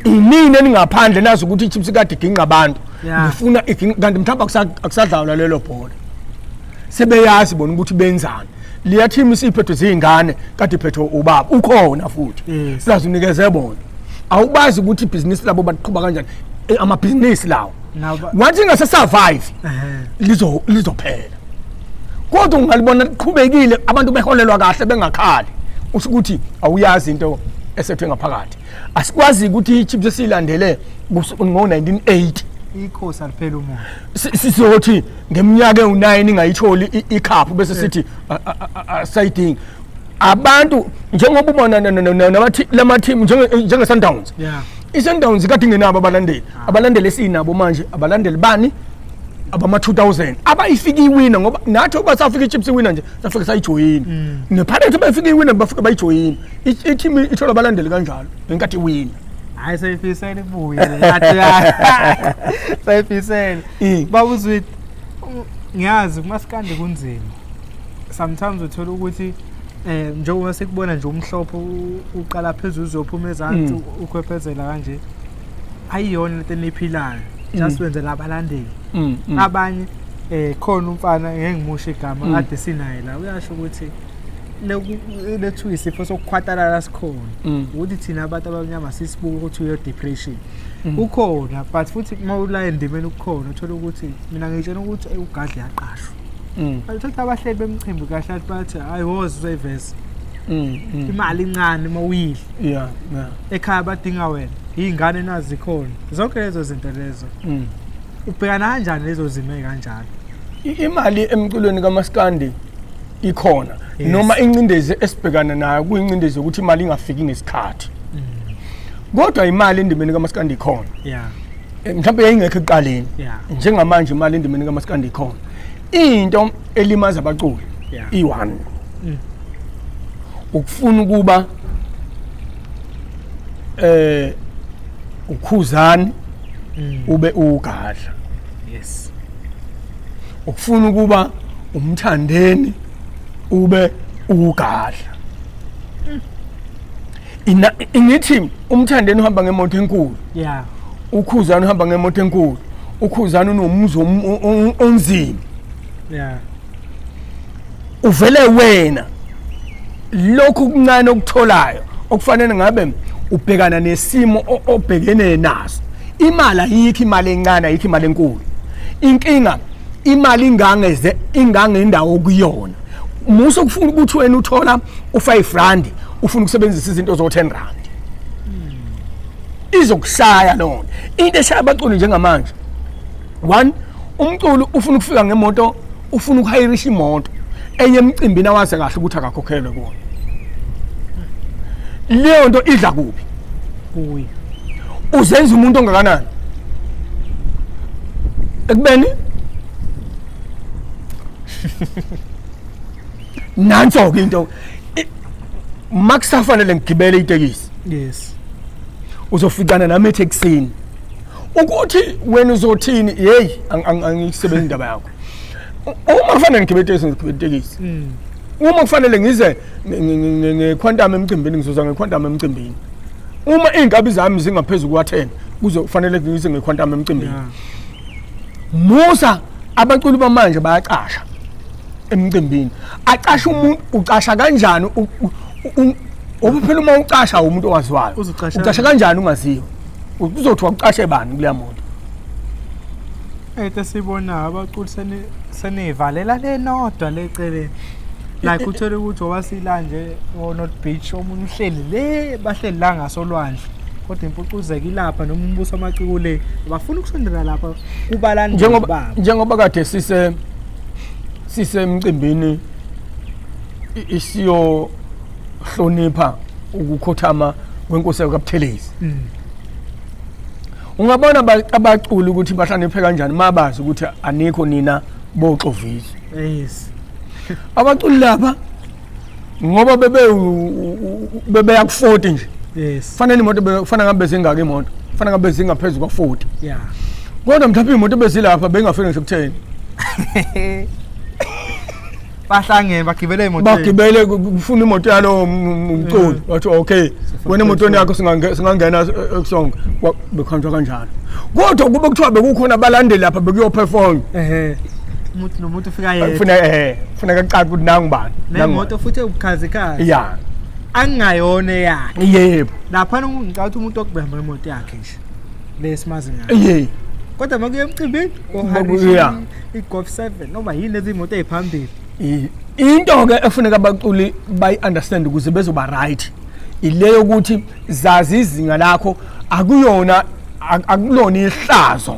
inini eningaphandle nazi ukuthi i-chips kade iginqa abantu ngifuna kanti mhlawumbe akusadlalwa lelo bhola sebeyazi bona ukuthi benzani liya team isiphethwe zingane kade iphethwe ubaba ukhona futhi silazi unikeze bona awubazi ukuthi ibhizinisi labo baqhuba kanjani amabhizinisi lawo wathi ngase survive lizophela kodwa ungalibona liqhubekile abantu beholelwa kahle bengakhali usho ukuthi awuyazi into esethwe ngaphakathi asikwazi ukuthi i-chips esilandele ngo1980 iKhosha liphela umoya sizothi ngeminyaka e9 ingayitholi icup bese sithi sayidinga abantu njengoba ubona lama team njenge Sundowns iSundowns kade ngenabo abalandeli esinabo manje abalandeli bani abama 2000 abayifika iwina ngoba nathi basafika i-chips iwina nje safika sayijoyina nePirates bayifika iwina bafika bayijoyina i-team ithola abalandeli kanjalo ngenkathi iwina hayi sayifisela ibuye yathi sayifisela babuzwe ngiyazi kumasikande kunzima sometimes uthola ukuthi njengoba sekubona nje umhlopho uqala phezulu uzophuma ezansi ukhwephezela kanje ayiyona lento eniphilayo just wenzela abalandeli abanye khona umfana ngeke ngimushe igama kade sinaye la uyasho ukuthi lethu isifo sokukhwatalala sikhona ukuthi thina abantu abamnyama sisibuka ukuthi uyo depression ukhona but futhi mawula endimeni ukukhona uthola ukuthi mina ngitshela ukuthi ugadla yaqashwa ayithatha abahleli bemchimbi kahle bathi I was service imali incane mawuyidla ekhaya badinga wena ingane nazi zikhona zonke lezo zinto lezo ubhekana kanjani lezo zime kanjalo imali emculweni kaMaskandi ikhona noma incindezi esibhekana nayo kuyincindezi ukuthi imali ingafiki ngesikhathi kodwa imali endimeni kaMaskandi ikhona mhlawumbe yayingekho eqaleni njengamanje imali endimeni kaMaskandi ikhona into elimaza abaculi i1 ukufuna ukuba ukhuzani ube ugadla ukufuna ukuba umthandeni ube ugadla ingithi umthandeni uhamba ngemoto enkulu ukhuzani uhamba ngemoto enkulu ukhuzani unomzi onzima uvele wena lokhu kuncane okutholayo okufanele ngabe ubhekana nesimo obhekene naso. Imali ayikho imali encane ayikho imali enkulu. Inkinga imali ingangendawo kuyona. Muso kufuna ukuthi wena uthola u5 rand ufuna ukusebenzisa izinto zo10 rand. Izokushaya lo. Into eshaya abaculi njengamanje. 1 umculo ufuna ukufika ngemoto ufuna ukuhayirisha imoto enye emcimbini awazi kahle ukuthi akakhokhelwe kuona. Leyo nto idla kuphi? Kuyi. Uzenza umuntu ongakanani? Ekubeni nanso ke into makusafanele ngigibele itekisi. Yes. Uzofikana nami eTexini. Ukuthi wena uzothini hey angisebenza indaba yakho. Uma kufanele ngigibele itekisi. Uma kufanele ngize ngequantum emcimbini ngizoza ngequantum emcimbini. Uma ingabi zami zingaphezulu kwa10 kuzofanele ngize ngequantum emcimbini. Musa abaculi bamanje bayaqasha emcimbini. Aqasha umuntu uqasha kanjani uphela uma uqasha umuntu owaziwayo. Uqasha kanjani ungaziyo? Uzothi waqashe bani kuleya moto? Sibona abaculi senevalela lenodwa leceleni. Like uthole ukuthi owasila nje North Beach omunye uhleli le bahleli la ngasolwandle. Kodwa impucuzeka ilapha noma umbuso amaciko le bafuna ukusondela lapha kubalandeli babo. Njengoba kade sise emcimbini isiyo hlonipha ukukhothama kwenkoseko kaButhelezi. Ungabona abaculi ukuthi bahlaniphe kanjani mabazi ukuthi anikho nina boxovisi. Yes. Abaculi lapha ngoba bebe yak40 nje. Yes. Fanele imoto kufanele ngabe zingaka imoto. Kufanele ngabe zingaphezulu kwa40. Yeah. Kodwa mhlawumbe imoto bezilapha bengafika nje ku10. Bahlangene bagibele imoto. Bagibele kufuna imoto yalo umculi. Wathi okay, wena imoto yakho singangena ekusonga. Bekhonjwa kanjalo. Kodwa kube kuthiwa bekukhona abalandeli lapha bekuyo perform. Umuntu nomuntu ufika yena. Funa kacaca ukuthi nangubani. Nemoto futhi ubukhazikhazi. Yeah. Angayone yakhe. Yebo. Lapha ngicabanga umuntu okubamba imoto yakhe nje. Lesimazi ngayo. Yebo. Kodwa makuye emcimbini oharisha iGolf 7 noma yini lezi imoto eziphambili. Into ke efuneka abaculi bayi-understand ukuze bezoba right. Ileyo ukuthi zazi izinga lakho akuyona akulona ihlazo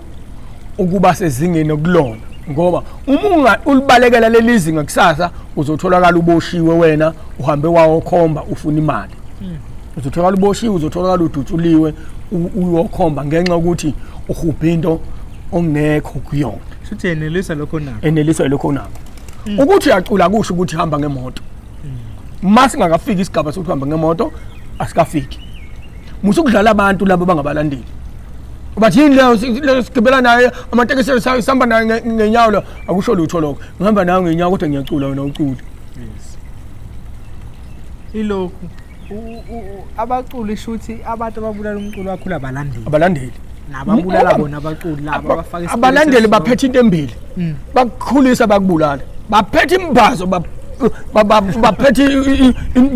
ukuba sezingeni okulona. Ngoba uma ulibalekela lelizinga kusasa uzotholakala uboshiwe wena uhambe wawokhomba ufuna imali. Uzotholakala uboshiwe uzotholakala udutshuliwe uyokhomba ngenxa ukuthi uhubhe into ongekho kuyona. Futhi enelisa lokho nako. Enelisa lokho nako. Ukuthi uyacula kusho ukuthi hamba ngemoto. Mase ngakafika isigaba sokuthi hamba ngemoto asikafiki. Musukudlala abantu labo bangabalandeli. Bathi yini leyo sigibela naye amatekisi sihamba naye ngenyawo akusho lutho lokho. Ngihamba nawe ngenyawo kodwa ngiyacula wena ucula. Yes. Ilokhu abaculi shuthi abantu ababulala umculo kakhulu abalandeli. Nababulala bona abaculi laba abafaka abalandeli baphethe into embili. Bakukhulisa bakubulala. Baphethe imbazo baphethe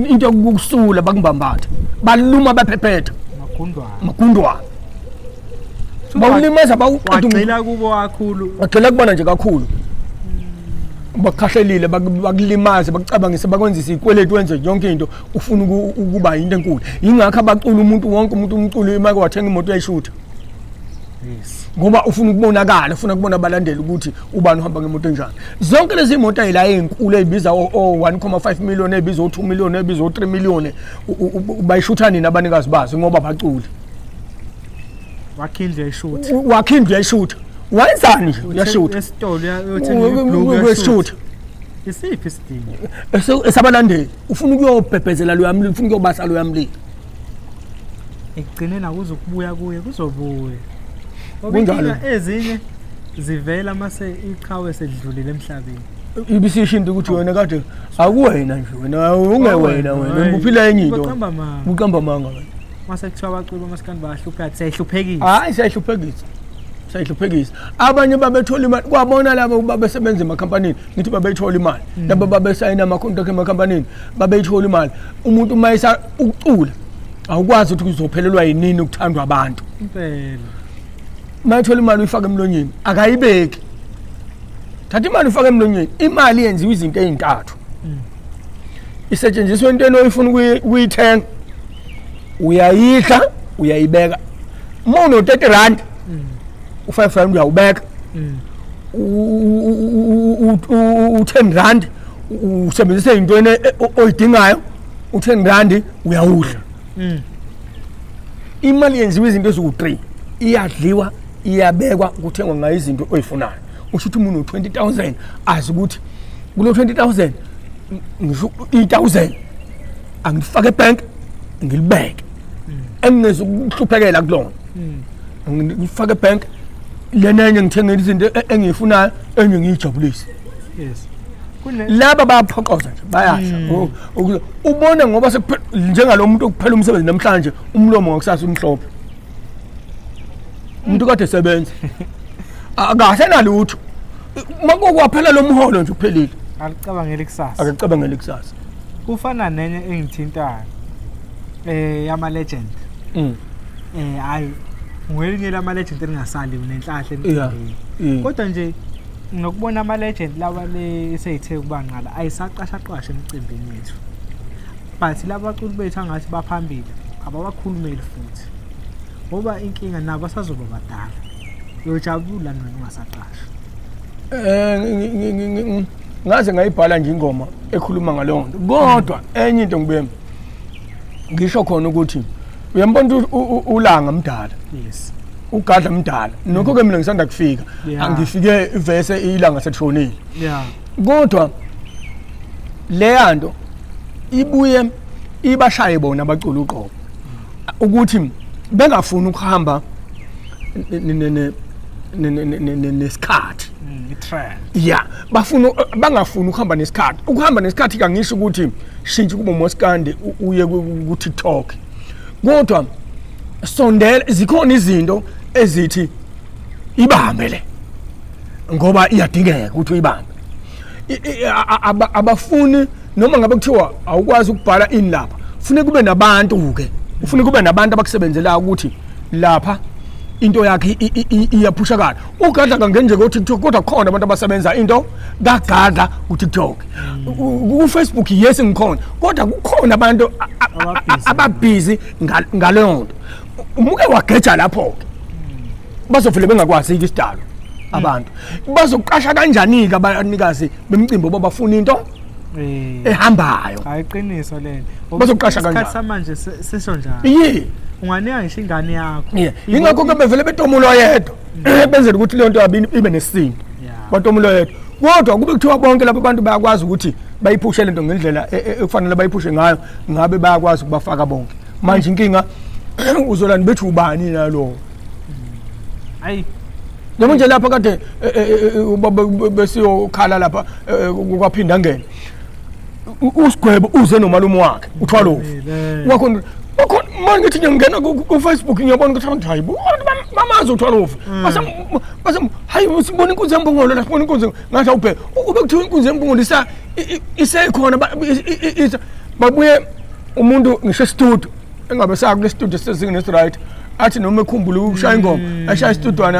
into yokusula bakumbambatha. Baluma baphephetha. Magundwana. Bawulimaza bawugcila kubo kakhulu. Bagcila kubona nje kakhulu. Bakhahlelile bakulimaza bakucabangise bakwenzisa ikweletu wenze yonke into ufuna ukuba into enkulu. Ingakho abacula umuntu wonke umuntu umculi imake wathenga imoto yayishutha. Yes. Ngoba ufuna ukubonakala ufuna kubona abalandeli ukuthi ubani uhamba ngemoto enjani. Zonke lezi imoto ayila ezinkulu ezibiza 1.5 million ezibiza 2 million ezibiza 3 million bayishutha nini abanikazi bazo ngoba baculi. Wakhindle yashutha. Wayenzani nje yashutha. Esitolo yothenga yashutha. Isiphi isidingo? Esabalandeli ufuna ukuyobhebhezela lo yamli ufuna ukuyobasa lo yamli. Ekugcineni akuzokubuya kuye kuzobuya. Ngoba ezinye zivela mase iqhawe sedlulile emhlabeni. Ibisishinto ukuthi wena kade akuwena nje wena ungewena wena uphila enye into. Uqamba manga wena. Mase kuthiwa abaculi bamaskandi bahlupha siyahluphekisa. Hayi siyahluphekisa. Abanye babethola imali kwabona labo babesebenza emakhampanini ngithi babethola imali. Labo babesayina ama contract emakhampanini babethola imali. Umuntu mayisa ukucula awukwazi ukuthi uzophelelwa yinini ukuthandwa abantu impela mayithola imali uyifaka emlonyeni akayibeki thatha imali ufaka emlonyeni imali yenziwa izinto ezintathu isetshenziswa into enoyifuna ukuyithenga uyayidla uyayibeka uma uno 30 rand u5 rand uyawubeka u10 rand usebenzisa into oyidingayo u10 rand uyawudla imali yenziwa izinto eziwu3 iyadliwa iyabekwa kuthengwa ngayo izinto oyifunayo usho ukuthi umuntu 20,000 azi ukuthi kulo 20,000 ngisho 8,000 angifake ebank ngilibeke engizokuhluphekela kulona ngifake ebank lenenye ngithengele izinto engiyifunayo enye ngiyijabulise yes laba bayaphoqoza nje bayasha ubone ngoba njengalo muntu okuphela umsebenzi namhlanje umlomo ngokusasa umhlophe umuntu kade sebenza akahle lutho makokwaphela lo mholo nje uphelile akacabangeli kusasa kufana nenye engithintayo yama legend hayi ngelinye lama legend elingasali nenhlahle emcimbini kodwa nje ngokubona ama legend lawa leseyithe kubanqala ayisaqashaqashe emcimbini wethu but laba baculi bethu angathi baphambili abawakhulumeli futhi ngoba inkinga nabo asazoba badala uyojabula noma ungasaqasha ngaze ngayibhala nje ingoma ekhuluma ngalonto kodwa enye into ngibeme ngisho khona ukuthi uyambona ulanga mdala yes ugadla mdala nokho ke mina ngisanda kufika angifike ivese ilanga sethonile kodwa leyanto ibuye ibashaye bona abacula uqobo ukuthi bengafuni ukuhamba nesikhathi itrend bafuna bangafuni ukuhamba nesikhathi ukuhamba nesikhathi kangisho ukuthi shintshe kuba moskande uye ku TikTok kodwa sondela zikhona izinto ezithi ibambe le ngoba iyadingeka ukuthi uyibambe abafuni noma ngabe kuthiwa awukwazi ukubhala ini lapha ufune kube nabantu ke ufune kube nabantu abakusebenzela ukuthi lapha into yakhe iyaphushakala ugadla kangenje ku TikTok kodwa khona abantu abasebenza into kagadla ku TikTok ku Facebook yes ngikhona kodwa kukhona abantu ababhizi ngalonto umuke wageja lapho bazofile bengakwazi isidalo abantu bazoqasha kanjani ke abanikazi bemicimbi babafuna into ehambayo ayiqiniso lento bazoqasha kanjani isikhathi manje sisho njalo unganika ngisho ingane yakho ingakho ke bevele betomulo yedwa benzela ukuthi le nto yabini ibe nesisindo batomulo yedwa kodwa kube kuthiwa bonke labo bantu bayakwazi ukuthi bayiphushe lento ngendlela ekufanele bayiphushe ngayo ngabe bayakwazi ukubafaka bonke manje inkinga uzolani bethu ubani nalo hayi noma nje lapha kade besiyokhala lapha kwaphinda ngene usigwebo uze nomalume wakhe uthwalo wakho manje ngithi ngiyangena ku Facebook ngiyabona ukuthi abantu hayibo bamazi uthwalo basam hayi usibona inkunzi yembongolo lapha bona inkunzi ngathi awubheka ube kuthiwa inkunzi yembongolo isekhona babuye umuntu ngisho studio engabe sakule studio sesingene right athi noma ekhumbula ukushaya ingoma ashaya istudwana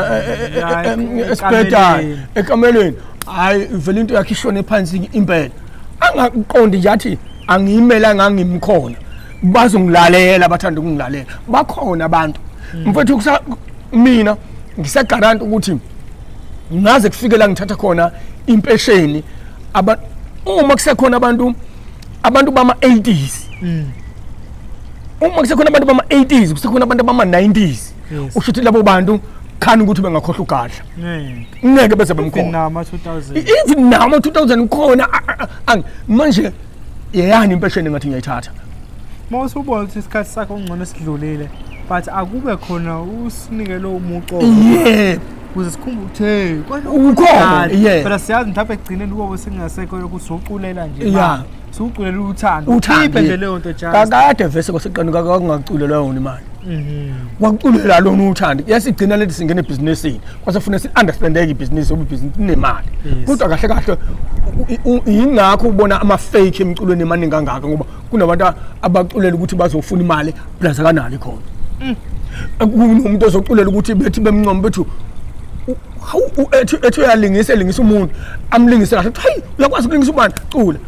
espetayo ekamelweni hayi vele into yakhe ishone phansi impela angaqondi nje athi angiyimela ngangimkhona bazongilalela abathanda ukungilalela bakhona abantu mfethu mina ngisegarant ukuthi ngaze kufike la ngithatha khona impesheni uma kusekhona abantu bama 80s uma kusekhona abantu bama 80s kusekhona abantu bama 90s ushuthi labo bantu khani ukuthi bengakhohlwa ugadla ngeke bese bemkhona even nama 2000 khona manje yeyani impesheni ngathi ngiyayithatha mawusubona ukuthi isikhathi sakho ongcono sidlulile but akube khona usinike lo umuco kuze sikhumbule ukhona phela siyazi mhlawumbe egcineni kuwo singasekho ukuzoculela nje suculela uthando uthiphe nje leyo nto just kakade vese kwasiqani kakungaculela yona imali wakuculela lona uthandi yasigcina lethi singene ebhizinisini kwase ufuna si-understandeke ibhizinisi oba ibhizinisi inemali kodwa kahle kahle yingakho ubona ama-fake emculweni emaningi kangaka ngoba kunabantu abaculela ukuthi bazofuna imali plus akanalo ikhona kunomuntu ozoculela ukuthi bethi bemncoma bethu ethu uyalingisa umuntu amlingise kahle hayi uyakwazi ukulingisa ubani cula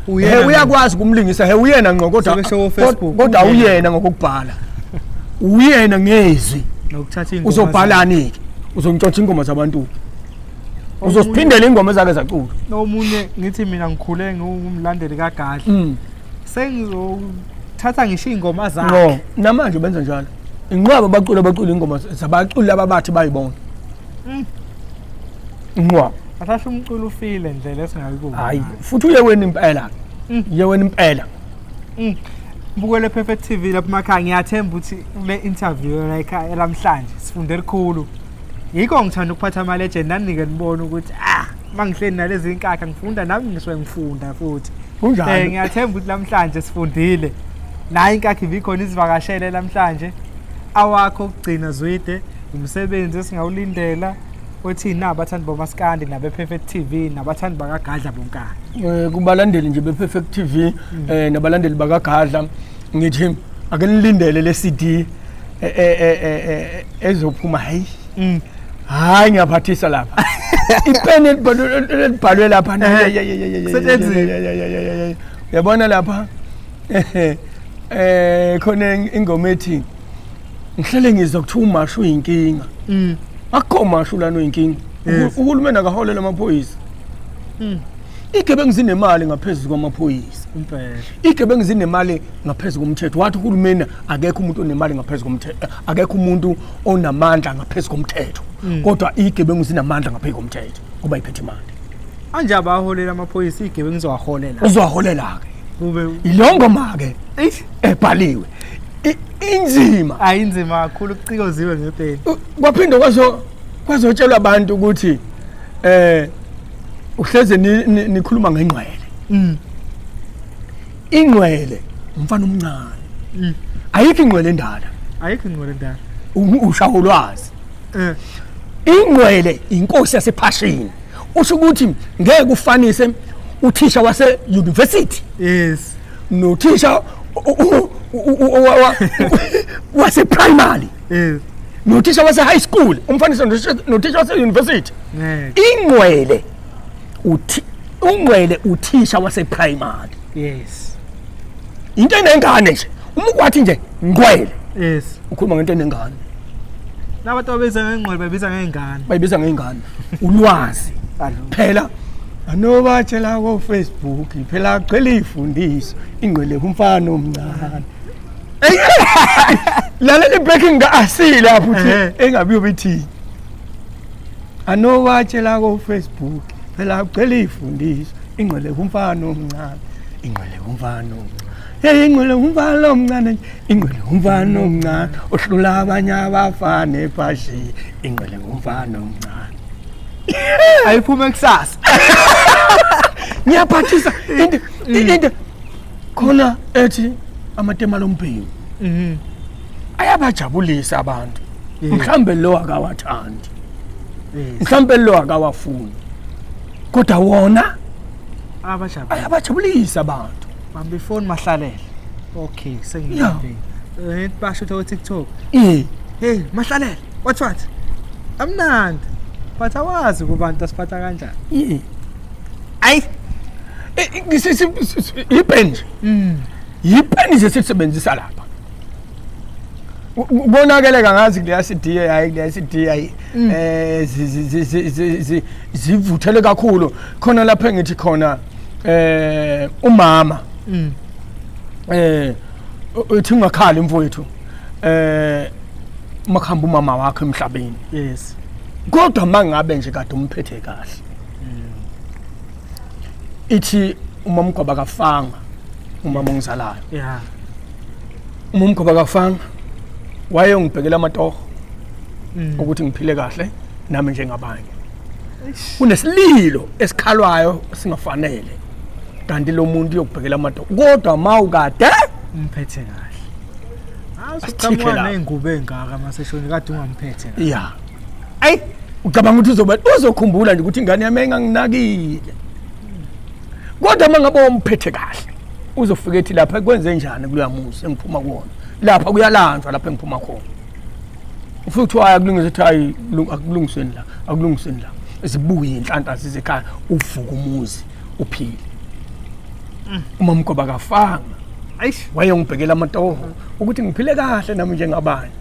uyakwazi ukumlingisa uyena ngqo kodwa uyena ngokubhala uyena ngezwi nokuthatha ingoma uzobhalani ke uzontshontsha ingoma zabantu uzosiphindela ingoma ezake zacula nomunye ngithi mina ngikhule ngumlandeli kaGadla sengizothatha ngisho ingoma zakhe namanje benza njalo inqwaba bacula ingoma zabaculi ababathi bayibona inqwaba athasha umculo ufile ndlela esingayikubo hayi futhi uye wena impela Bukele Perfect TV lapha emakhaya ngiyathemba ukuthi le interview la ekhaya lamhlanje sifunde likhulu yikho ngithanda ukuphatha ama legend nanike nibone ukuthi mangihleli nalezi inkakha ngifunda nami ngisuke ngifunda futhi kunjani ngiyathemba ukuthi lamhlanje sifundile nayi inkakha ibikhona isivakashele lamhlanje awakho ukugcina Zwide umsebenzi esingawulindela othina abathandi bomaskandi nabe Perfect TV nabathandi bakaGadla bonkana kubalandeli nje be Perfect TV nabalandeli bakaGadla ngithi ake nilindele le CD ezophuma hayi ngiyaphathisa lapha ipeni elibhalwe lapha yabona lapha khona ingoma ethi ngihlele ngizwa ukuthi umashu uyinkinga akho mashu lana uyinkinga uhulumeni akaholela amaphoyisa igebengu zinemali ngaphezulu kwamaphoyisa impela igebengu zinemali ngaphezulu komthetho wathi uhulumeni akekho umuntu onemali ngaphezulu komthetho akekho umuntu onamandla ngaphezulu komthetho kodwa igebengu zinamandla ngaphezulu komthetho kuba iphethe imali anje abaholela amaphoyisa igebengu uzowaholela ke kube ilongoma ke ebhaliwe inzima ayinzima kakhulu ukucikoziwe ngepeni kwaphinde kwazotshelwa abantu ukuthi uhleze nikhuluma ngengcwele ingcwele umfana omncane ayikho ingcwele endala ushawo lwazi ingcwele inkosi yasephashini usho ukuthi ngeke ufanise uthisha wase university yes nothisha wase primary nothisha wase high school umfaniso nothisha wase university ingcwele uthisha wase primary yes into enengane nje umukwathi nje ngcwele yes ukhuluma ngento enengane nabantu ababiza ngengcwele bayibiza ngengane ulwazi phela anobatshela ko Facebook phela aqhela ifundiso ingcwele kumfana omncane lalela breaking asila futhi engabi ubithi anobatshela ko Facebook phela aqhela ifundiso ingcwele kumfana omncane ingcwele kumfana ingcwele kumfana omncane ingcwele kumfana omncane ohlula abanye abafana ephashini ingcwele kumfana omncane ayiphume kusasa ngiyaphathisa into khona ethi amatema lomphingo ayabajabulisa abantu mhlambe lo akawathandi mhlambe lo akawafuni kodwa wona ayabajabulisa abantu before mahlalele okay sengiyaphi basho to TikTok hey mahlalele what amnandi but awazi kubantu asiphatha kanjani ayi ipeni nje sisebenzisa lapha kubonakeleka ngazi kuleya CD hayi zivuthele kakhulu khona lapha engithi khona umama uthi ungakhali mfowethu makhamba umama wakhe emhlabeni yes kodwa mangabe nje kade umphethe kahle ithi umama uGoba kafanga umama ongizalayo umama uGoba kafanga waye ngibhekela amatoho ukuthi ngiphile kahle nami njengabanye kunesililo esikhalwayo singafanele kanti lo muntu uyokubhekela amatoho kodwa mawukade umphethe kahle Asiqhamuka ney'ngubo ey'ngaka maseshoni kade ungamphethe. Ya. Ayi, Ucabanga ukuthi uzokhumbula nje ukuthi ingane yami enganginakile. Kodwa mangabe umphethe kahle, uzofika ethi lapha kwenze njani kuloya muzi engiphuma kuwona. Lapha kuyalanjwa lapha engiphuma khona. Futhi waya kulungisa ethi hayi akulungisweni la, akulungisweni la. Sibuye inhlanhla sizekhaya uvuka umuzi uphile. Uma mgoba kafanga. ayish, Wayengibhekela amatoho ukuthi ngiphile kahle nami njengabanye.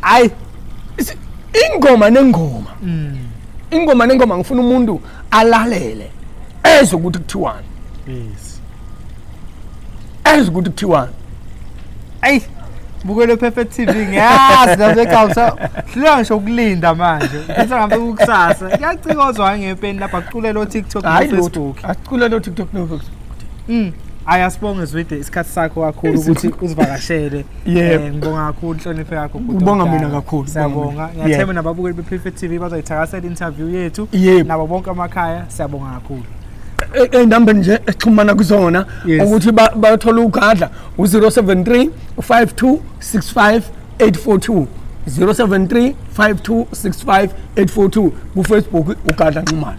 ayi, Ingoma nengoma. Ingoma nengoma ngifuna umuntu alalele ezwe ukuthi kuthiwani. yes. Ezwe ukuthi kuthiwani. Ayi, bukele Perfect TV ngiyazi lapha ekhawusa. Hlela ngisho ukulinda manje. Ngithi ngambe ukusasa. Ngiyacikozwa ngempeni lapha kuculela TikTok no Facebook. Acula lo TikTok no Facebook. Ayasibonga Zwide isikhathi sakho kakhulu ukuthi uzivakashele. Ngibonga kakhulu inhlonipho yakho. Ubonga mina kakhulu. Siyabonga. Ngiyathemba nababukeli bePerfect TV bazoyithakasela interview yethu nabo bonke amakhaya. Siyabonga kakhulu. Number nje exhumana kuzona ukuthi bathola ugadla u073 5265 842 073 5265 842 ku Facebook ugadla Nxumalo.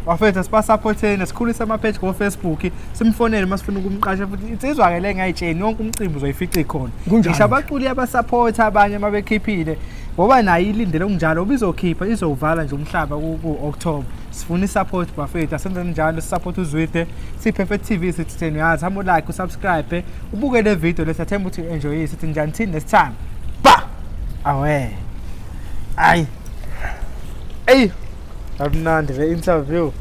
Wafethu sipasupporteni sikhulisa ama page ku Facebook simfonele masifuna ukumqasha futhi insizwakele ngayitsheni yonke umcimbi uzoyifica ikhona. Ngisho abaculi abasupport abanye mabekhiphile ngoba nayo ilindele okunjalo ubizokhipha izovala nje umhlaba ku October. Sifuna isupport bafethu asenze njalo support uZwide siPerfect TV sithi yazi hamba like usubscribe ubuke le video lesathemba ukuthi enjoy sithi njani thini next time ba awe ay amnandi le interview.